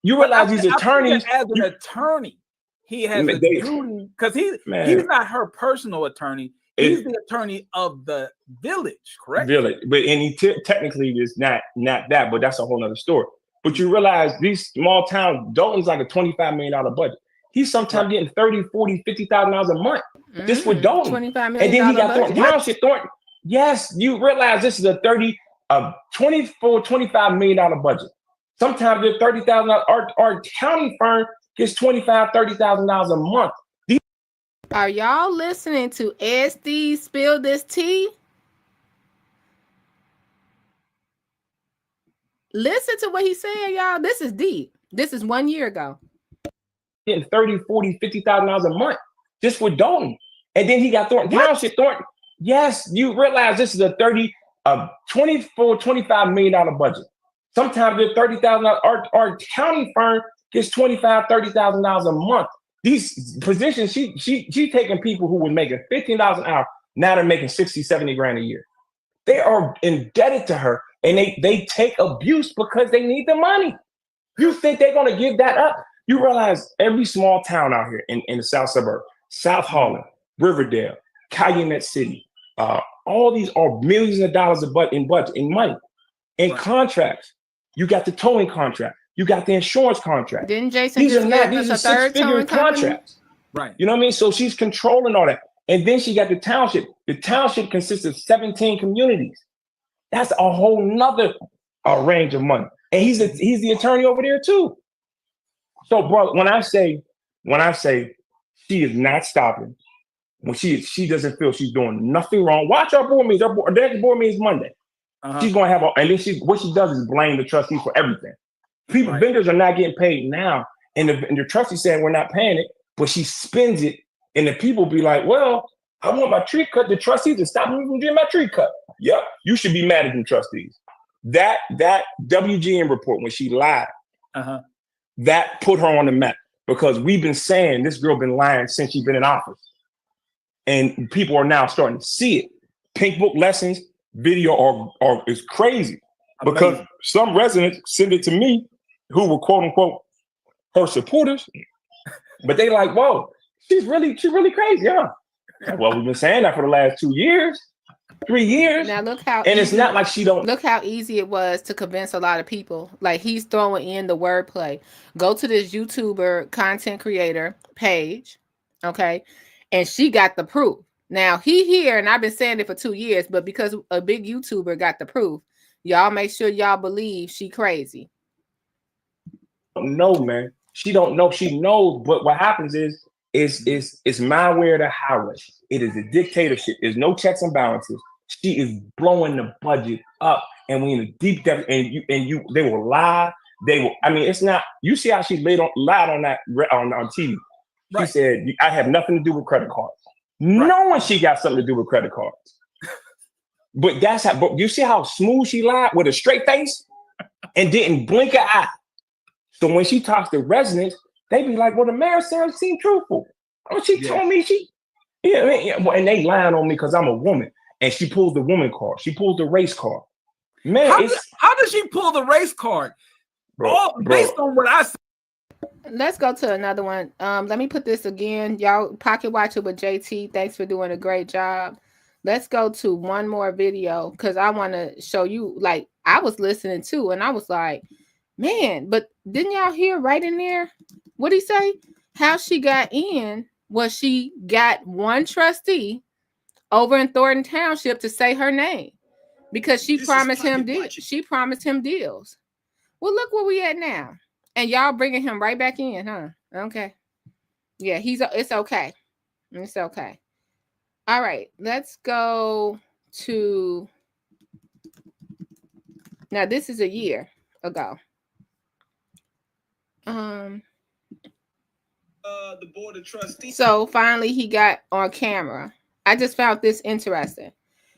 You realize these attorneys. As an attorney, he has a duty because he's not her personal attorney. He's the attorney of the village, correct? Village, but he technically is not that, but that's a whole nother story. But you realize these small towns, Dolton's like a $25 million budget. He's sometimes getting $30,000, $40,000, $50,000 a month just with Dolton. $25 million and then he got Thornton Township. Yes, you realize this is a $25 million budget. Sometimes they're $30,000. Our county firm gets $25,000, $30,000 a month. Are y'all listening to SD spill this tea? Listen to what he's saying, y'all. This is deep. This is 1 year ago. Getting $30,000, $40,000, $50,000 a month just with Dolton. And then he got Thornton Township. Yes, you realize this is a $25 million budget. Sometimes they're $30,000. Our county firm gets $25,000, $30,000 a month. These positions, she taking people who were making $15 an hour. Now they're making 60, 70 grand a year. They are indebted to her, and they take abuse because they need the money. You think they're going to give that up? You realize every small town out here in the south suburb, South Holland, Riverdale, Calumet City, all these are millions of dollars in money, in contracts. You got the towing contract. You got the insurance contract. Didn't Jason these just are give us a third six-figure contracts? Right. You know what I mean? So she's controlling all that. And then she got the township. The township consists of 17 communities. That's a whole nother range of money. And he's the attorney over there too. So, bro, when I say she is not stopping, when she doesn't feel she's doing nothing wrong, watch our board meetings. Our next board meeting is Monday. She's going to have and then what she does is blame the trustees for everything. Vendors are not getting paid now, and the trustee saying we're not paying it, but she spends it, and the people be like, well, I want my tree cut. The trustees to stop me from getting my tree cut. Yep, you should be mad at the trustees. That WGN report when she lied, that put her on the map because we've been saying this girl been lying since she's been in office, and people are now starting to see it. Pink Book lessons video is crazy because some residents send it to me who were quote unquote her supporters, but they like, whoa, she's really crazy, huh? Well, we've been saying that for the last 2 years, 3 years. Now look how and it's not like she don't look how easy it was to convince a lot of people. Like he's throwing in the wordplay. Go to this YouTuber content creator page, okay, and she got the proof. Now he here, and I've been saying it for 2 years, but because a big YouTuber got the proof, y'all make sure y'all believe she crazy. No, man. She don't know. She knows, but what happens is it's my way or the highway. It is a dictatorship. There's no checks and balances. She is blowing the budget up, and we in a deep depth. And they will lie. They will. I mean, it's not. You see how she lied on that on TV. She said, "I have nothing to do with credit cards," knowing she got something to do with credit cards. But that's how. But you see how smooth she lied with a straight face and didn't blink an eye. So when she talks to residents, they be like, well, the mayor sounds seem truthful. Oh, she told me and they lying on me because I'm a woman. and she pulled the woman card. She pulled the race card. Man, how does she pull the race card? Based on what I said. Let's go to another one. Let me put this again. Y'all pocket watch it with JT. Thanks for doing a great job. Let's go to one more video because I want to show you, like, I was listening too, and I was like, man, but didn't y'all hear right in there? What'd he say? How she got in was she got one trustee over in Thornton Township to say her name because she promised him deals. She promised him deals. Well, look where we at now. And y'all bringing him right back in, huh? Okay. Yeah, it's okay. It's okay. All right, let's go to, now this is a year ago. The board of trustees. So finally he got on camera. I just found this interesting.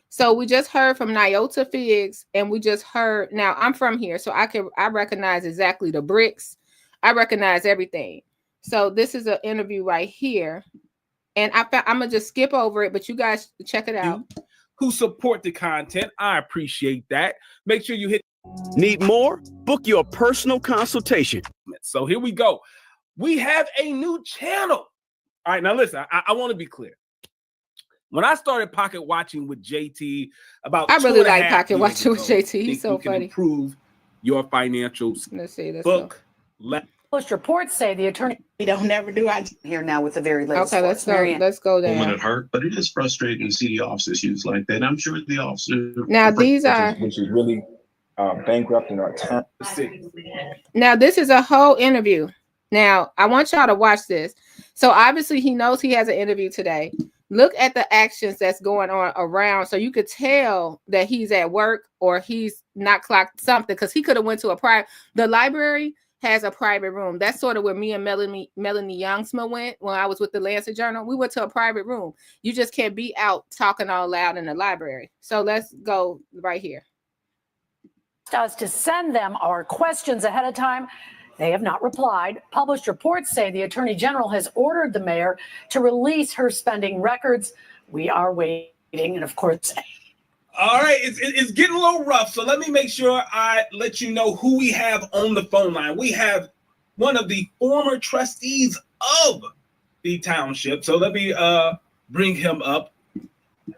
So we just heard from Nyota Figs, and we just heard, now I'm from here, so I recognize exactly the bricks. I recognize everything. So this is an interview right here. And I'm gonna just skip over it, but you guys check it out. Who support the content, I appreciate that. Make sure you hit. Need more? Book your personal consultation. So here we go. We have a new channel. All right, now listen, I want to be clear. When I started pocket watching with JT about, I really like pocket watching with JT. He's so funny. Improve your financials. Let's see. Let's book. Published reports say the attorney we don't never do. I here now with the very latest. Okay, let's go. Let's go there. Woman at heart, but it is frustrating to see the officer issues like that. I'm sure the officer now these are which is really bankrupting our time. Now this is a whole interview. Now I want y'all to watch this. So obviously he knows he has an interview today. Look at the actions that's going on around, so you could tell that he's at work or he's not clocked something, because he could have went to a private. The library has a private room. That's sort of where me and Melanie Youngsma went when I was with the Lancet Journal. We went to a private room. You just can't be out talking all loud in the library. So let's go right here. Us to send them our questions ahead of time. They have not replied. Published reports say the Attorney General has ordered the mayor to release her spending records. We are waiting, and of course. All right, it's getting a little rough, so let me make sure I let you know who we have on the phone line. We have one of the former trustees of the township, so let me bring him up.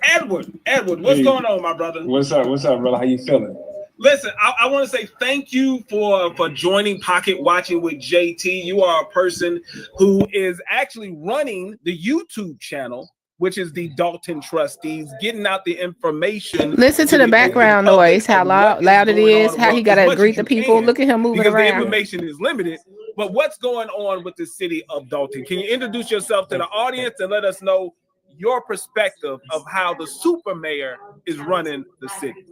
Edward, what's going on, my brother? What's up, brother? How you feeling? Listen, I want to say thank you for joining Pocket Watching with JT. You are a person who is actually running the YouTube channel, which is the Dolton Trustees, getting out the information. Listen to the background noise, how loud it is, how he got to greet the people. Look at him moving because around. The information is limited. But what's going on with the city of Dolton? Can you introduce yourself to the audience and let us know your perspective of how the super mayor is running the city?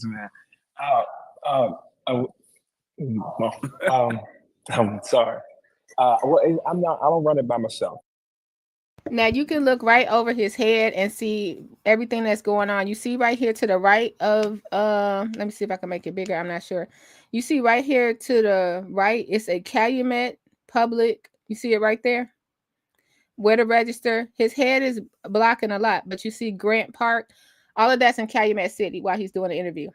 Man, I'm sorry. I don't run it by myself. Now you can look right over his head and see everything that's going on. You see right here to the right of let me see if I can make it bigger. I'm not sure. You see right here to the right, it's a Calumet Public. You see it right there? Where to register. His head is blocking a lot, but you see Grant Park. All of that's in Calumet City while he's doing the interview.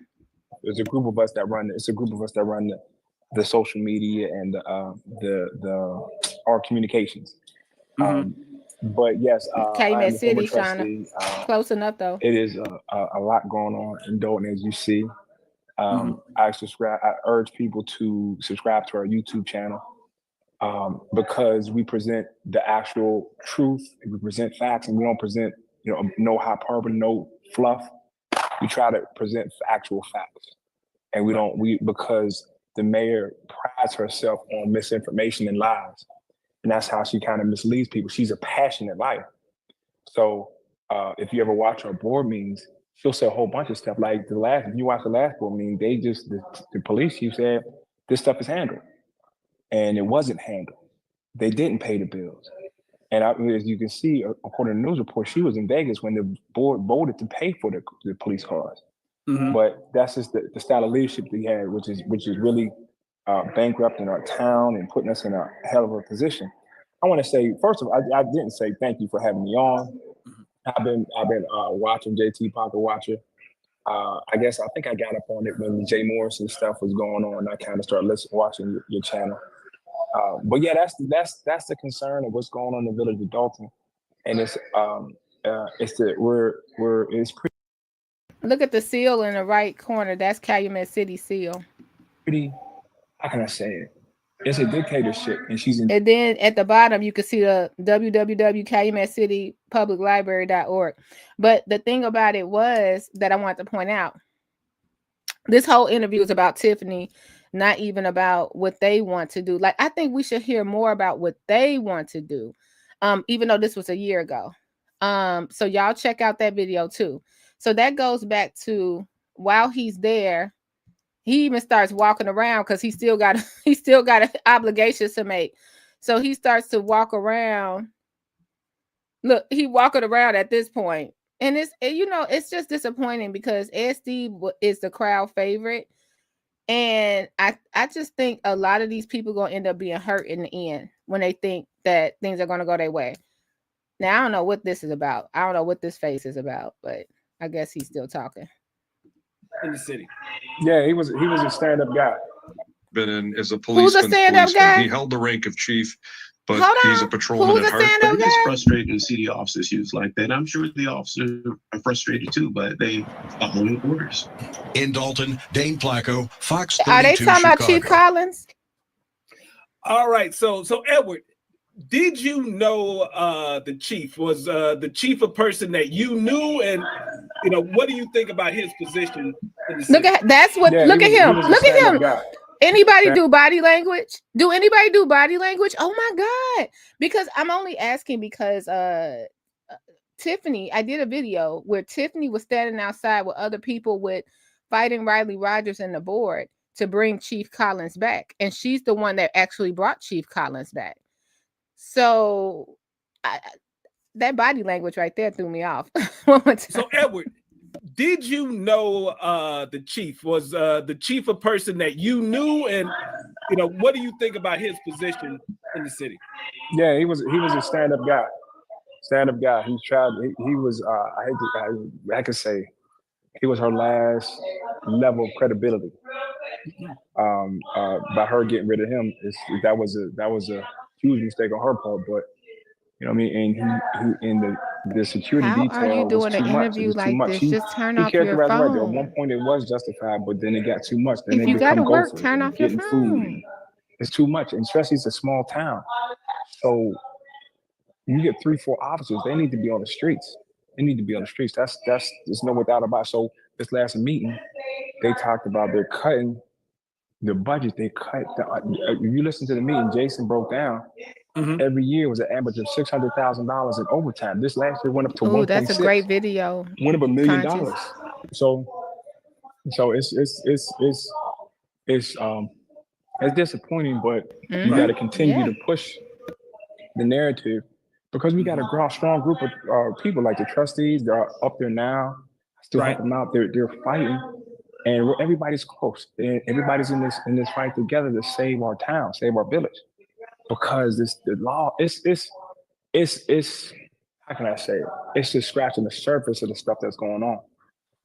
There's a group of us that run it. It's a group of us that run the social media and our communications. But yes, Calumet City, Shauna. Close enough though. It is a lot going on in Dolton, as you see. I urge people to subscribe to our YouTube channel because we present the actual truth. We present facts, and we don't present no hyperbole, no fluff. We try to present actual facts, and because the mayor prides herself on misinformation and lies. And that's how she kind of misleads people. She's a passionate liar. So if you ever watch her board meetings, she'll say a whole bunch of stuff. Like if you watch the last board meeting, the police chief said this stuff is handled. And it wasn't handled. They didn't pay the bills. And as you can see, according to the news report, she was in Vegas when the board voted to pay for the police cars. But that's just the style of leadership they had, which is really bankrupting our town and putting us in a hell of a position. I want to say, first of all, I didn't say thank you for having me on. I've been watching JT Pocket Watcher. I think I got up on it when Jay Morrison stuff was going on. I kind of started watching your channel. But yeah, that's the concern of what's going on in the village of Dolton, and it's pretty. Look at the seal in the right corner. That's Calumet City seal. Pretty. How can I say it? It's a dictatorship, and she's in. And then at the bottom, you can see the www.calumetcitypubliclibrary.org. But the thing about it was that I wanted to point out, this whole interview is about Tiffany, not even about what they want to do. Like, I think we should hear more about what they want to do, even though this was a year ago. So y'all check out that video too. So that goes back to while he's there, he even starts walking around because he still got obligations to make. So he starts to walk around. Look, he walking around at this point. And it's just disappointing because Steave is the crowd favorite. And I just think a lot of these people going to end up being hurt in the end when they think that things are going to go their way. Now, I don't know what this is about. I don't know what this face is about, but I guess he's still talking. In the city. Yeah, he was a stand-up guy. Been in as a policeman. Who's a stand-up guy? He held the rank of chief, but Hold he's on. a patrolman Who's at a heart. stand-up It's guy? frustrating to see the officers use like that. I'm sure the officers are frustrated too, but they follow orders. In Dolton, Dane Placco, Fox 32 Are they talking about Chief Chicago. Collins? All right, so Edward, did you know the chief was the chief a person that you knew, and what do you think about his position in the city? Look at look at him. Look at him. Anybody do body language? Do anybody do body language? Oh my God. Because I'm only asking because Tiffany, I did a video where Tiffany was standing outside with other people with fighting Riley Rogers and the board to bring Chief Collins back. And she's the one that actually brought Chief Collins back. So that body language right there threw me off. So Edward, did you know the chief was the chief a person that you knew, and what do you think about his position in the city? Yeah, he was a stand-up guy. He tried. He was. I could say he was her last level of credibility. By her getting rid of him, that was a huge mistake on her part. But you know what I mean. And he in the security How detail are you doing was too an much. interview It was too like much. this? He Just turn off your characterized right. At phone. one point, it was justified, but then it got too much. Then If they you got to become work, gophers turn and off your getting phone. food. It's too much, and especially it's a small town. So you get 3-4 officers. They need to be on the streets. That's there's no doubt about it. So this last meeting, they talked about they're cutting the budget. They cut. If you listen to the meeting, Jason broke down. Every year was an average of $600,000 in overtime. This last year went up to 1.6. Oh, that's a great video. Went up $1 million. Conscious. So it's disappointing, but you got to continue to push the narrative because we got a strong group of people like the trustees. They're up there now. Still help them out. They're fighting, and everybody's close. And everybody's in this fight together to save our town, save our village. Because the law, it's how can I say it? It's just scratching the surface of the stuff that's going on.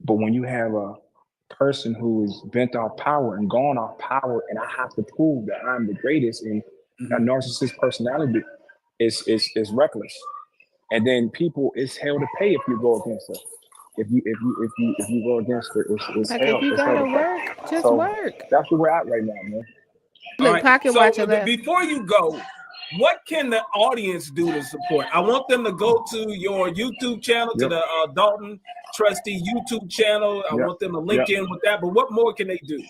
But when you have a person who is bent off power and gone off power, and I have to prove that I'm the greatest, and a narcissist personality is reckless. And then people, it's hell to pay if you go against it. If you go against it, it's Like hell. if you It's hell gotta to pay. work, just So work. that's where we're at right now, man. Look, Pocket Watcher left. Before you go, what can the audience do to support? I want them to go to your YouTube channel, to the Dolton Trustee YouTube channel. I want them to link in with that. But what more can they do?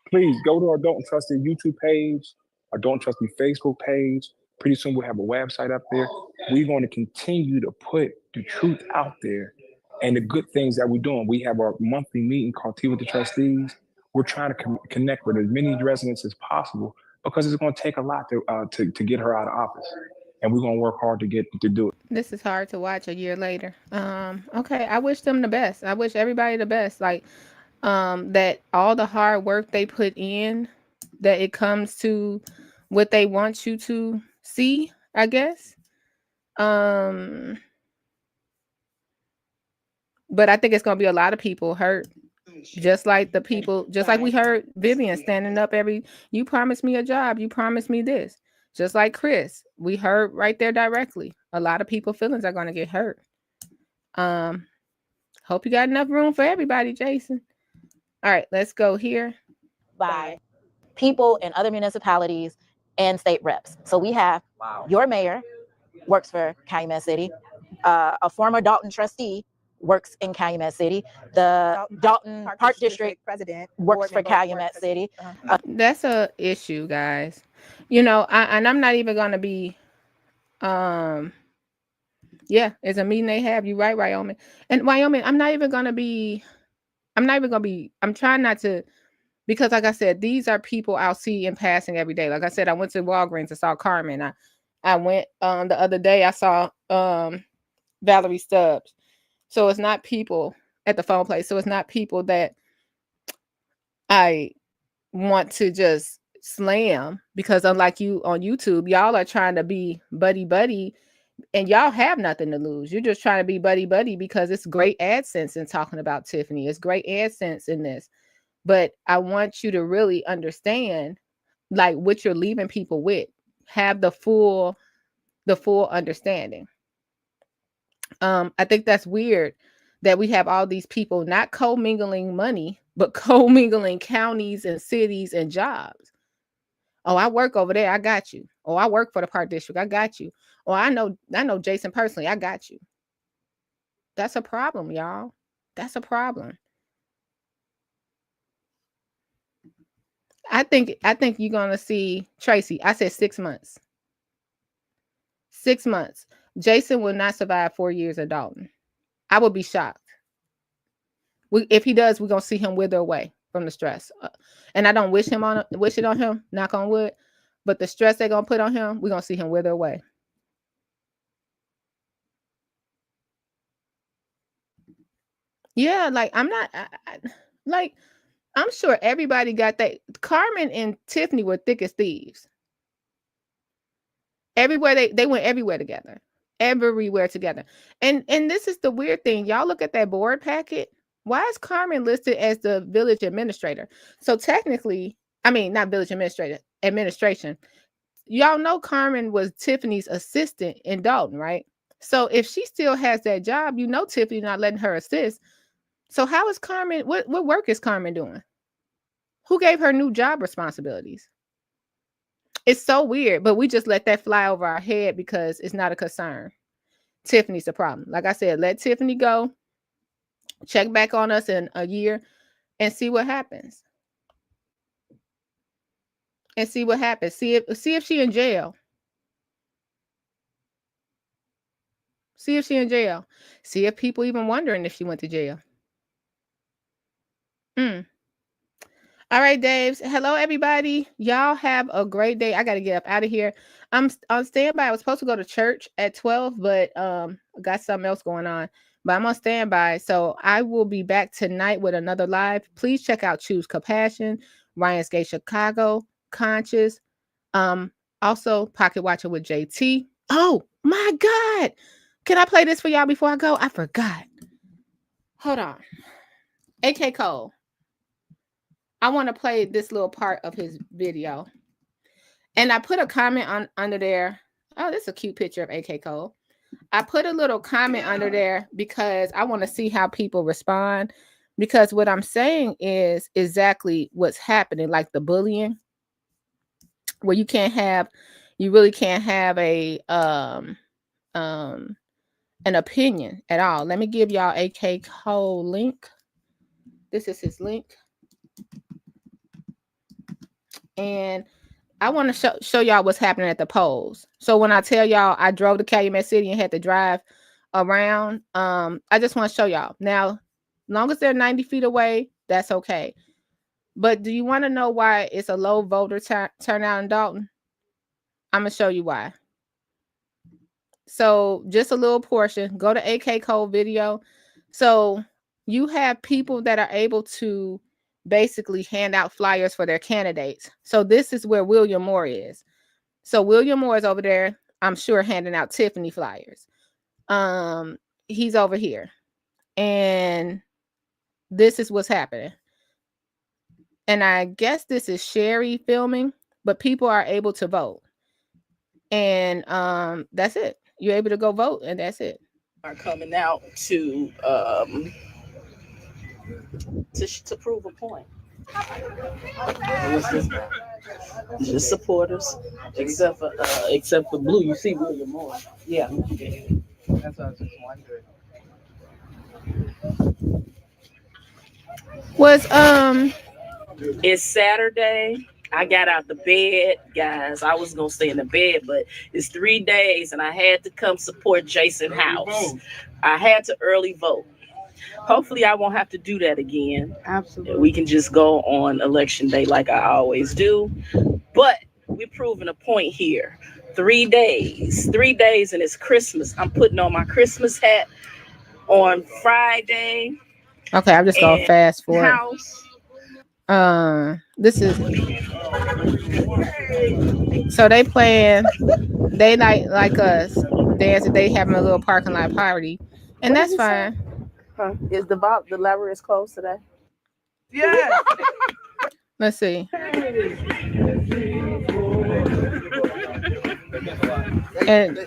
Please go to our Dolton Trustee YouTube page, our Dolton Trustee Facebook page. Pretty soon we'll have a website up there. We're going to continue to put the truth out there and the good things that we're doing. We have our monthly meeting called Tea with the Trustees. We're trying to connect with as many residents as possible because it's going to take a lot to get her out of office, and we're going to work hard to do it. This is hard to watch a year later. Okay, I wish them the best. I wish everybody the best. Like that all the hard work they put in, that it comes to what they want you to see, I guess. But I think it's going to be a lot of people hurt. Just like the people, just like we heard Vivian standing up you promised me a job, you promised me this. Just like Chris, we heard right there directly. A lot of people's feelings are going to get hurt. Hope you got enough room for everybody, Jason. All right, let's go here. By people in other municipalities and state reps. So we have your mayor works for Calumet City, a former Dolton trustee works in Calumet City, the Dolton Park District president works for Calumet City. That's a issue, guys. And I'm not even gonna be it's a meeting they have. You right, Wyoming. And Wyoming, I'm trying not to, because like I said, these are people I'll see in passing every day. Like I said, I went to Walgreens and saw Carmen. I went the other day, I saw Valerie Stubbs. So it's not people at the phone place. So it's not people that I want to just slam, because unlike you on YouTube, y'all are trying to be buddy and y'all have nothing to lose. You're just trying to be buddy because it's great AdSense in talking about Tiffany. It's great AdSense in this. But I want you to really understand like what you're leaving people with. Have the full understanding. I think that's weird that we have all these people not commingling money, but commingling counties and cities and jobs. Oh, I work over there, I got you. Oh, I work for the Park District, I got you. Oh, I know Jason personally, I got you. That's a problem, y'all. That's a problem. I think you're gonna see Tracy. I said 6 months. 6 months. Jason will not survive 4 years in Dolton. I would be shocked. If he does, we're gonna see him wither away from the stress. And I don't wish it on him, knock on wood. But the stress they're gonna put on him, we're gonna see him wither away. Yeah, like I'm sure everybody got that. Carmen and Tiffany were thick as thieves. Everywhere they went everywhere together. Everywhere together. And this is the weird thing. Y'all look at that board packet. Why is Carmen listed as the village administrator? So technically, I mean, not village administration. Y'all know Carmen was Tiffany's assistant in Dolton, right? So if she still has that job, Tiffany not letting her assist. So how is Carmen, what work is Carmen doing? Who gave her new job responsibilities? It's so weird, but we just let that fly over our head because it's not a concern. Tiffany's the problem. Like I said, let Tiffany go. Check back on us in a year and see what happens. See if she in jail. See if she in jail. See if people even wondering if she went to jail. All right, Daves. Hello, everybody. Y'all have a great day. I got to get up out of here. I'm on standby. I was supposed to go to church at 12, but got something else going on. But I'm on standby. So I will be back tonight with another live. Please check out Choose Compassion, Ryan's Gate Chicago, Conscious. Also Pocket Watcher with JT. Oh my God. Can I play this for y'all before I go? I forgot. Hold on. AK Cole. I want to play this little part of his video. And I put a comment under there. Oh, this is a cute picture of AK Cole. I put a little comment under there because I want to see how people respond. Because what I'm saying is exactly what's happening, like the bullying, where you really can't have an opinion at all. Let me give y'all AK Cole link. This is his link. And I want to show y'all what's happening at the polls. So when I tell y'all I drove to Calumet City and had to drive around, I just want to show y'all. Now, as long as they're 90 feet away, that's okay. But do you want to know why it's a low voter turnout in Dolton? I'm going to show you why. So just a little portion. Go to AK Cole video. So you have people that are able to basically hand out flyers for their candidates. So this is where William Moore is. So William Moore is over there, I'm sure, handing out Tiffany flyers. He's over here. and this is what's happening. And I guess this is Sherry filming, but people are able to vote. And that's it. You're able to go vote, and that's it. Are coming out to prove a point. Just supporters, except for Blue. You see William Moore. Yeah. That's what I was just wondering. It's Saturday. I got out the bed, guys. I was gonna stay in the bed, but it's 3 days, and I had to come support Jason House. I had to early vote. Hopefully, I won't have to do that again. Absolutely. We can just go on election day like I always do. But we're proving a point here. 3 days, and it's Christmas. I'm putting on my Christmas hat on Friday. Okay, I'm just gonna fast forward. House. This is so they playing. They like us dancing. They having a little parking lot party, and that's fine. Huh? Is the library is closed today? Yeah. Let's see. And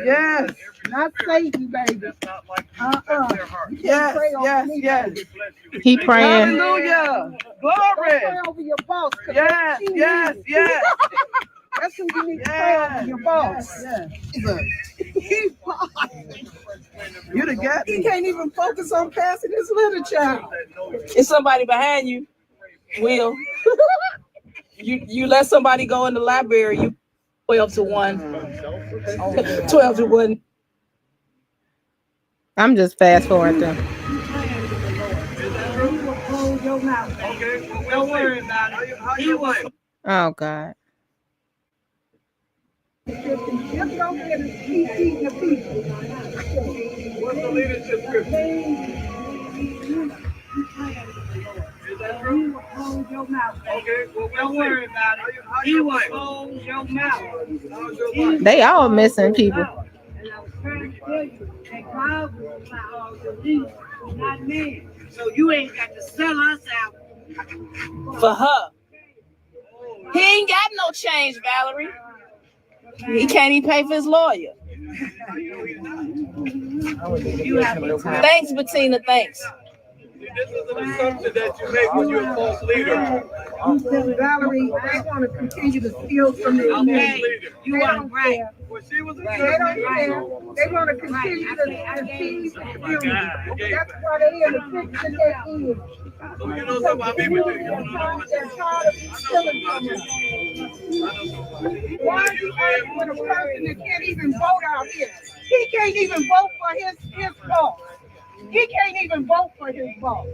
Yes. Not Satan, baby. Yes. He praying. Hallelujah. Glory. Pray over your boss. Yes. That's who you need to pray over, your boss. You the guy. He can't even focus on passing his literature. Is somebody behind you? Will. You let somebody go in the library, you 12 to 1. 12 to 1. I'm just fast forward them. Don't worry about it. He was. Oh God. Just go ahead and keep eating the people. What's the leadership scripture? Is that true? Hold your mouth. Okay, well, don't worry about it. He will hold your mouth. They all missing people. And I was trying to tell you that God will allow all your leaders, not men. So you ain't got to sell us out. For her. He ain't got no change, Valerie. He can't even pay for his lawyer. Thanks, Bettina. Thanks. This is an assumption that you make when you're a false leader. Valerie, they want to continue to steal from the community. You are right. Well, she was. They don't care. They want to continue to deceive the community. That's why they in the picture that is. So you know something about people. They're tired of stealing from us. Why are you arguing with a person that can't even vote out here? He can't even vote for his boss. He can't even vote for his boss.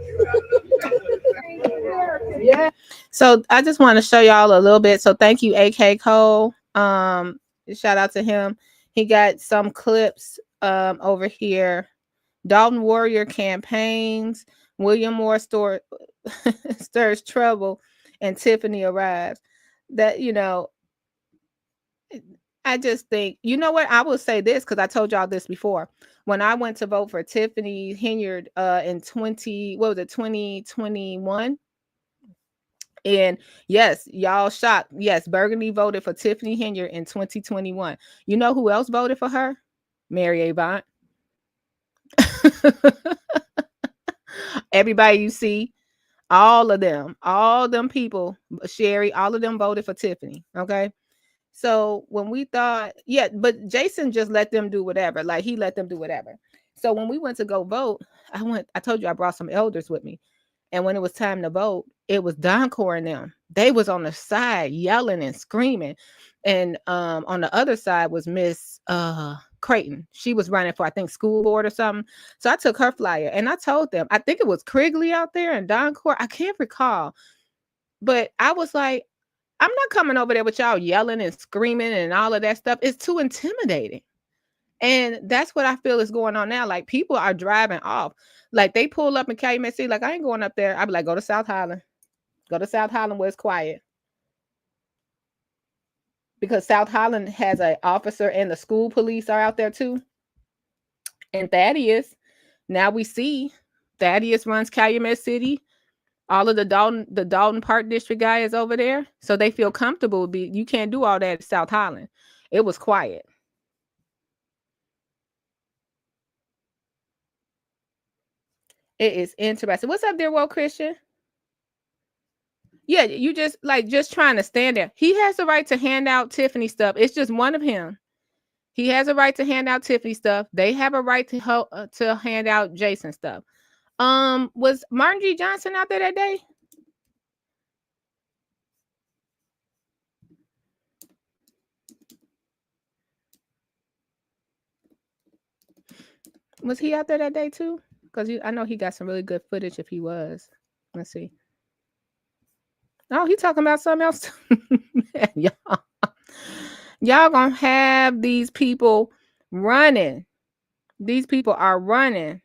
Yeah. So I just want to show y'all a little bit. So thank you, AK Cole. Shout out to him. He got some clips over here. Dolton Warrior campaigns. William Moore stirs trouble, and Tiffany arrives. That, you know, I just think, you know what? I will say this because I told y'all this before. When I went to vote for Tiffany Henyard in 2021. And yes, y'all shocked. Yes, Burgundy voted for Tiffany Henyard in 2021. You know who else voted for her? Mary Avant. Everybody you see, all them people, Sherry, all of them voted for Tiffany. Okay. So when we thought, yeah, but Jason just let them do whatever. Like he let them do whatever. So when we went to go vote, I told you I brought some elders with me. And when it was time to vote, it was Doncor and them. They was on the side yelling and screaming. And on the other side was Miss Creighton. She was running for, I think, school board or something. So I took her flyer and I told them, I think it was Krigley out there and Doncor. I can't recall. But I was like, I'm not coming over there with y'all yelling and screaming and all of that stuff. It's too intimidating. And that's what I feel is going on now. Like people are driving off. Like they pull up in Calumet City. Like I ain't going up there. I'd be like, go to South Highland. Go to South Highland where it's quiet. because South Holland has an officer and the school police are out there too. And Thaddeus, now we see Thaddeus runs Calumet City. All of the Dolton Park District guy is over there. So they feel comfortable. You can't do all that at South Holland. It was quiet. It is interesting. What's up there, Woke Christian? Yeah, you just trying to stand there. He has the right to hand out Tiffany stuff. It's just one of him. He has a right to hand out Tiffany stuff. They have a right to hand out Jason stuff. Was Martin G. Johnson out there that day? Was he out there that day too? Because I know he got some really good footage if he was. Let's see. Oh, he talking about something else. Y'all gonna have these people running. These people are running.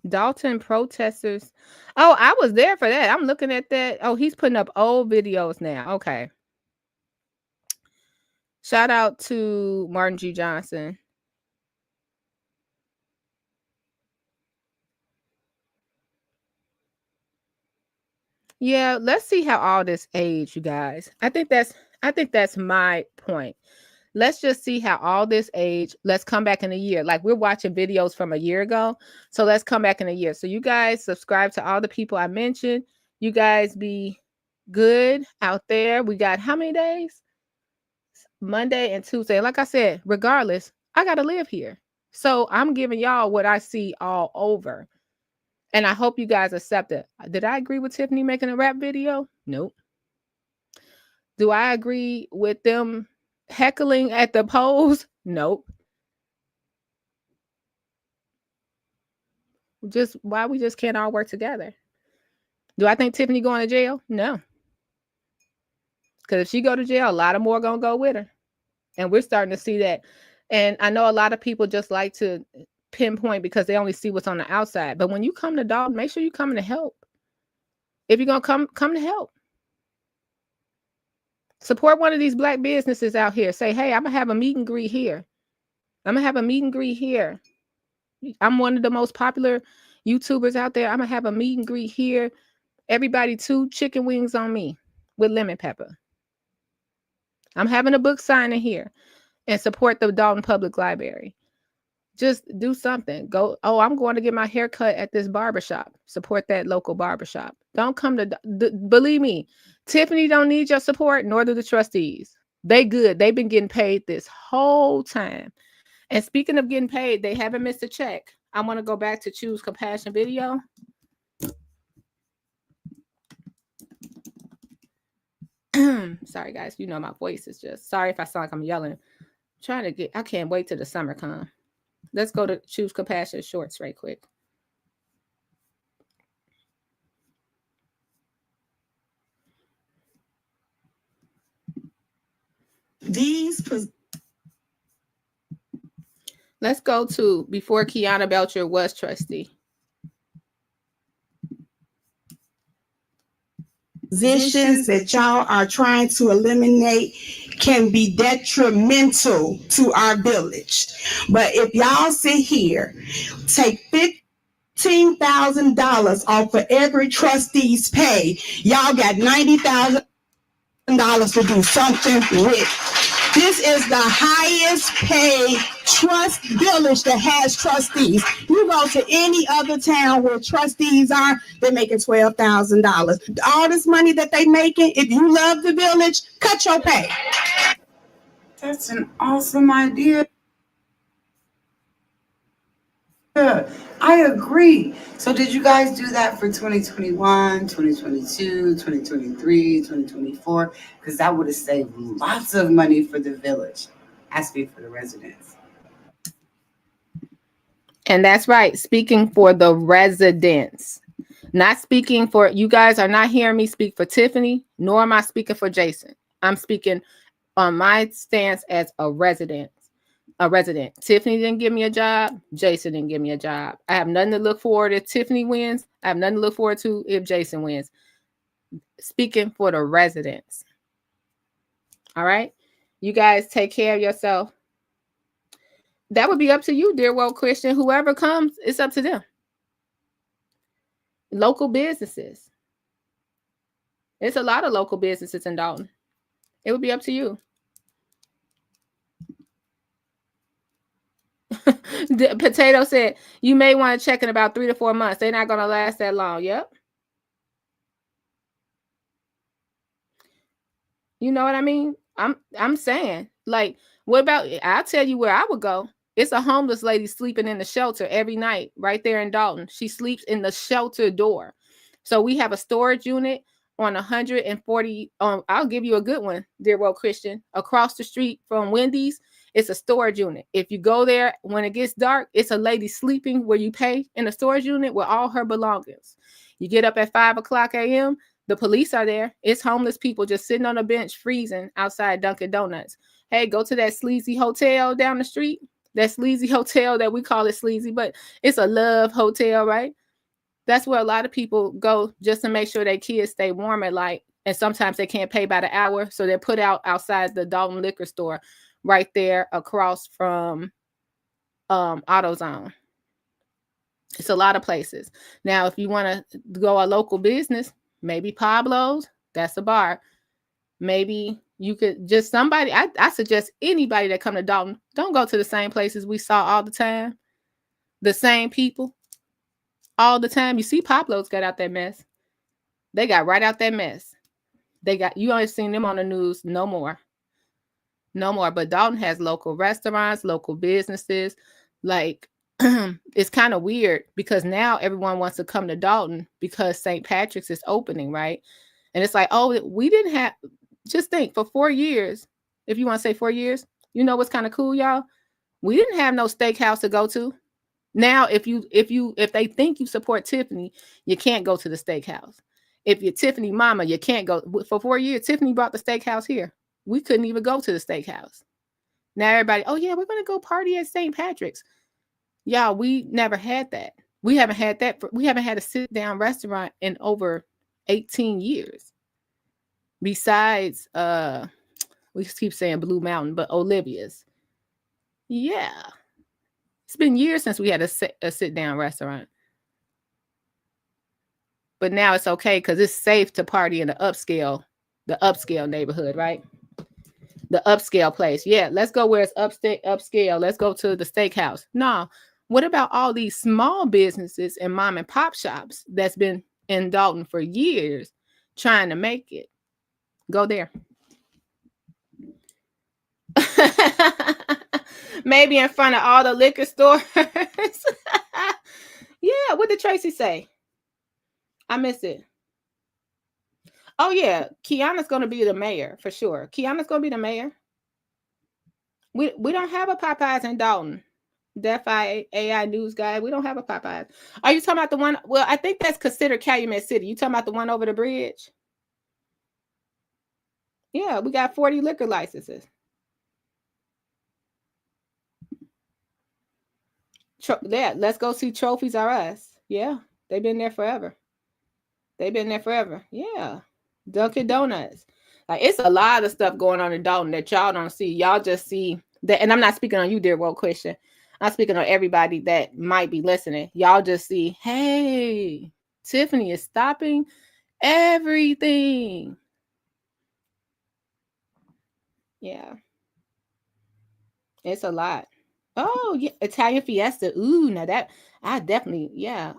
Dolton protesters. Oh, I was there for that. I'm looking at that. Oh, he's putting up old videos now. Okay. Shout out to Martin G. Johnson. Yeah, let's see how all this age, you guys. I think that's my point. Let's just see how all this age. Let's come back in a year. Like we're watching videos from a year ago. So let's come back in a year. So you guys subscribe to all the people I mentioned. You guys be good out there. We got how many days? Monday and Tuesday. Like I said, regardless, I got to live here. So I'm giving y'all what I see all over. And I hope you guys accept it. Did I agree with Tiffany making a rap video? Nope. Do I agree with them heckling at the polls? Nope. Just why we just can't all work together. Do I think Tiffany going to jail? No. Because if she go to jail, a lot of more going to go with her. And we're starting to see that. And I know a lot of people just like to pinpoint because they only see what's on the outside. But when you come to Dolton, make sure you come to help. If you're going to come to help. Support one of these black businesses out here. Say, hey, I'm going to have a meet and greet here. I'm going to have a meet and greet here. I'm one of the most popular YouTubers out there. I'm going to have a meet and greet here. Everybody 2 chicken wings on me with lemon pepper. I'm having a book signing here. And support the Dolton Public Library. Just do something. Go, oh, I'm going to get my hair cut at this barbershop. Support that local barbershop. Don't come to, believe me, Tiffany don't need your support, nor do the trustees. They good. They've been getting paid this whole time. And speaking of getting paid, they haven't missed a check. I want to go back to Choose Compassion video. Sorry, guys. You know my voice is just, sorry if I sound like I'm yelling. I can't wait till the summer comes. Let's go to Choose Compassion shorts right quick. Let's go to before Kiana Belcher was trustee. Positions that y'all are trying to eliminate can be detrimental to our village. But if y'all sit here, take $15,000 off of every trustee's pay, y'all got $90,000 to do something with. This is the highest paid trust village that has trustees. You go to any other town where trustees are, they're making $12,000. All this money that they making, if you love the village, cut your pay. That's an awesome idea. I agree. So did you guys do that for 2021, 2022, 2023, 2024? Because that would have saved lots of money for the village. I speak for the residents. And that's right. Speaking for the residents. Not speaking for, you guys are not hearing me speak for Tiffany, nor am I speaking for Jason. I'm speaking on my stance as a resident. Tiffany didn't give me a job. Jason didn't give me a job. I have nothing to look forward if Tiffany wins. I have nothing to look forward to if Jason wins. Speaking for the residents. All right. You guys take care of yourself. That would be up to you, dear world Christian. Whoever comes, it's up to them. Local businesses. It's a lot of local businesses in Dolton. It would be up to you. Potato said, you may want to check in about 3 to 4 months. They're not going to last that long. Yep. You know what I mean? I'm saying, like, what about, I'll tell you where I would go. It's a homeless lady sleeping in the shelter every night right there in Dolton. She sleeps in the shelter door. So we have a storage unit on 140. I'll give you a good one, dear world Christian. Across the street from Wendy's, it's a storage unit. If you go there when it gets dark, it's a lady sleeping where you pay in a storage unit with all her belongings. You get up at 5:00 a.m. The police are there. It's homeless people just sitting on a bench freezing outside Dunkin' Donuts. Hey, go to that sleazy hotel down the street. That sleazy hotel that we call it sleazy, but it's a love hotel, right? That's where a lot of people go just to make sure their kids stay warm at night. And sometimes they can't pay by the hour. So they're put out outside the Dolton liquor store right there across from AutoZone. It's a lot of places. Now, if you want to go a local business, maybe Pablo's, that's a bar. Maybe you could just somebody, I suggest anybody that come to Dolton, don't go to the same places we saw all the time. The same people all the time. You see Pablo's got out that mess. They got right out that mess. You ain't seen them on the news no more. No more. But Dolton has local restaurants, local businesses. Like, it's kind of weird because now everyone wants to come to Dolton because St. Patrick's is opening, right? And it's like, oh, we didn't have, just think, for 4 years, if you want to say 4 years, you know what's kind of cool, y'all? We didn't have no steakhouse to go to. Now, if they think you support Tiffany, you can't go to the steakhouse. If you're Tiffany mama, you can't go. For 4 years, Tiffany brought the steakhouse here. We couldn't even go to the steakhouse. Now everybody, oh yeah, we're going to go party at St. Patrick's. Y'all, we never had that. We haven't had that. We haven't had a sit-down restaurant in over 18 years. Besides, we keep saying Blue Mountain, but Olivia's. Yeah. It's been years since we had a sit-down restaurant. But now it's okay because it's safe to party in the upscale neighborhood, right? The upscale place. Yeah, let's go where it's upscale. Let's go to the steakhouse. No. What about all these small businesses and mom and pop shops that's been in Dolton for years trying to make it? Go there. Maybe in front of all the liquor stores. Yeah, what did Tracy say? I miss it. Oh, yeah. Kiana's going to be the mayor for sure. Kiana's going to be the mayor. We don't have a Popeyes in Dolton. Deaf AI news guy. We don't have a Popeyes. Are you talking about the one? Well, I think that's considered Calumet City. You talking about the one over the bridge? Yeah, we got 40 liquor licenses. Let's go see Trophies R Us. Yeah, they've been there forever. Yeah. Dunkin' Donuts. Like, it's a lot of stuff going on in Dolton that y'all don't see. Y'all just see that. And I'm not speaking on you, dear world Christian. I'm speaking on everybody that might be listening. Y'all just see, hey, Tiffany is stopping everything. Yeah. It's a lot. Oh, yeah. Italian Fiesta. Ooh, now that I definitely, yeah.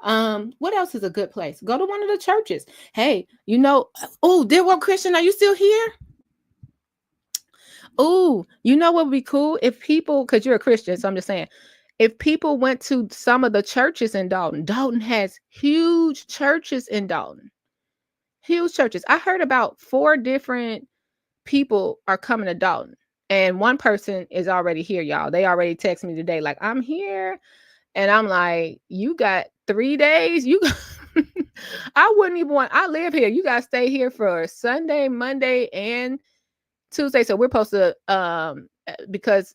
What else is a good place? Go to one of the churches. Hey, you know, oh, dear world Christian, are you still here? Oh, you know what would be cool if people, because you're a Christian, so I'm just saying, if people went to some of the churches in Dolton. Dolton has huge churches in Dolton. Huge churches. I heard about 4 different people are coming to Dolton. And one person is already here, y'all. They already text me today, like, I'm here. And I'm like, you got 3 days? I wouldn't even want, I live here. You got to stay here for Sunday, Monday, and Tuesday. So we're supposed to, because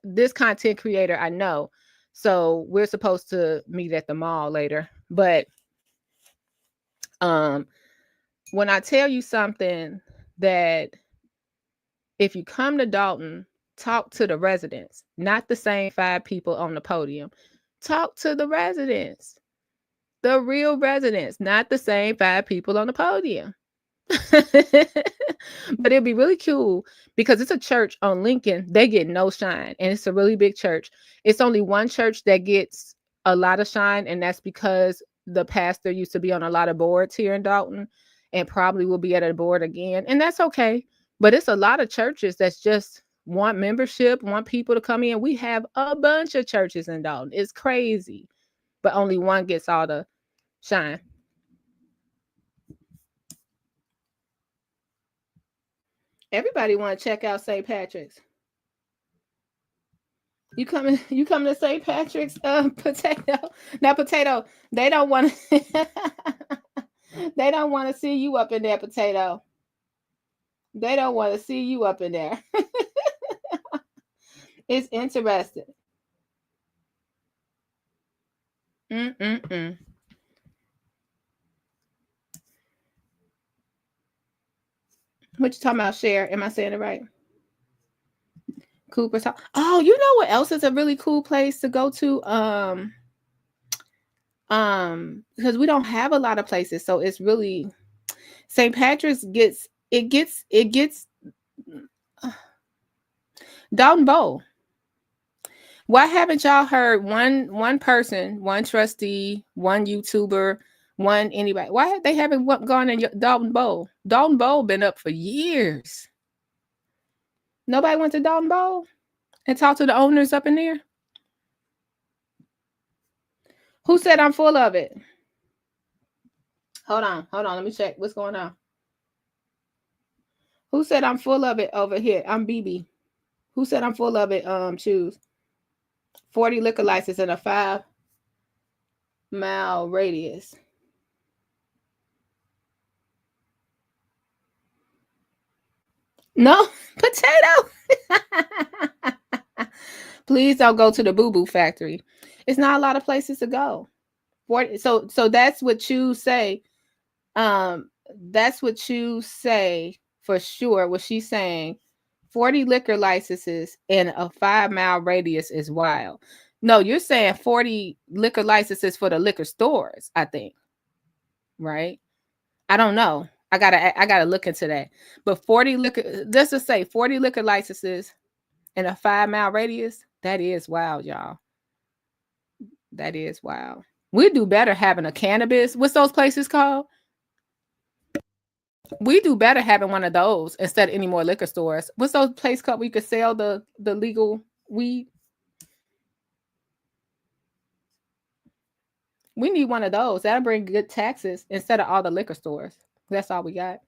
this content creator I know. So we're supposed to meet at the mall later. But when I tell you something that if you come to Dolton, talk to the residents, not the same 5 people on the podium. Talk to the residents, the real residents, not the same 5 people on the podium. But it'd be really cool because it's a church on Lincoln. They get no shine, and it's a really big church. It's only one church that gets a lot of shine, and that's because the pastor used to be on a lot of boards here in Dolton and probably will be at a board again, and that's okay. But it's a lot of churches that's just want membership, want people to come in. We have a bunch of churches in Dolton. It's crazy, but only one gets all the shine. Everybody want to check out St. Patrick's. You coming to St. Patrick's? Potato. Now, Potato, they don't want to they don't want to see you up in there, Potato. They don't want to see you up in there. It's interesting. What you talking about, Cher? Am I saying it right? Cooper's Hall. Oh, you know what else is a really cool place to go to? Because we don't have a lot of places, so it's really St. Patrick's gets Dolton Bowl. Why haven't y'all heard one person, one trustee, one YouTuber, one anybody? Why they haven't gone in Dolton Bowl? Dolton Bowl been up for years. Nobody went to Dolton Bowl and talked to the owners up in there? Who said I'm full of it? Hold on. Let me check what's going on. Who said I'm full of it over here? I'm BB. Who said I'm full of it? Choose 40 liquor licenses in a 5-mile radius. No, Potato. Please don't go to the Boo Boo Factory. It's not a lot of places to go. So that's what you say. That's what you say for sure. What she's saying, 40 liquor licenses in a 5-mile radius is wild. No, you're saying 40 liquor licenses for the liquor stores, I think. Right? I don't know. I gotta look into that. But 40 liquor, let's just say 40 liquor licenses in a 5-mile radius. That is wild, y'all. That is wild. We do better having a cannabis. What's those places called? We do better having one of those instead of any more liquor stores. What's those places called where you could sell the legal weed? We need one of those. That'll bring good taxes instead of all the liquor stores. That's all we got.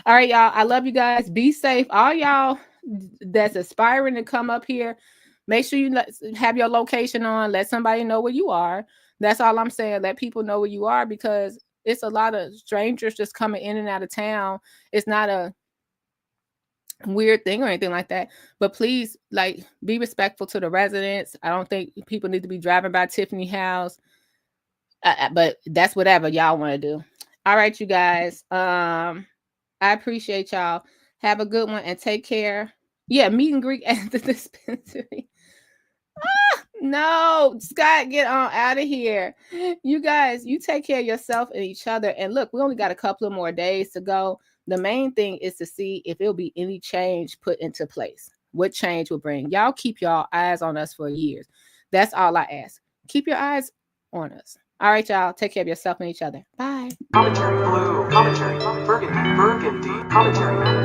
All right, y'all. I love you guys. Be safe. All y'all that's aspiring to come up here, make sure you have your location on. Let somebody know where you are. That's all I'm saying. Let people know where you are because it's a lot of strangers just coming in and out of town. It's not a weird thing or anything like that. But please, be respectful to the residents. I don't think people need to be driving by Tiffany House. But that's whatever y'all want to do. All right, you guys. I appreciate y'all. Have a good one and take care. Yeah, meet and greet at the dispensary. No, Scott, get on out of here. You guys, you take care of yourself and each other. And look, we only got a couple of more days to go. The main thing is to see if it'll be any change put into place. What change will bring. Y'all keep y'all eyes on us for years. That's all I ask. Keep your eyes on us. All right, y'all. Take care of yourself and each other. Bye. Commentary, blue, commentary, burgundy, commentary.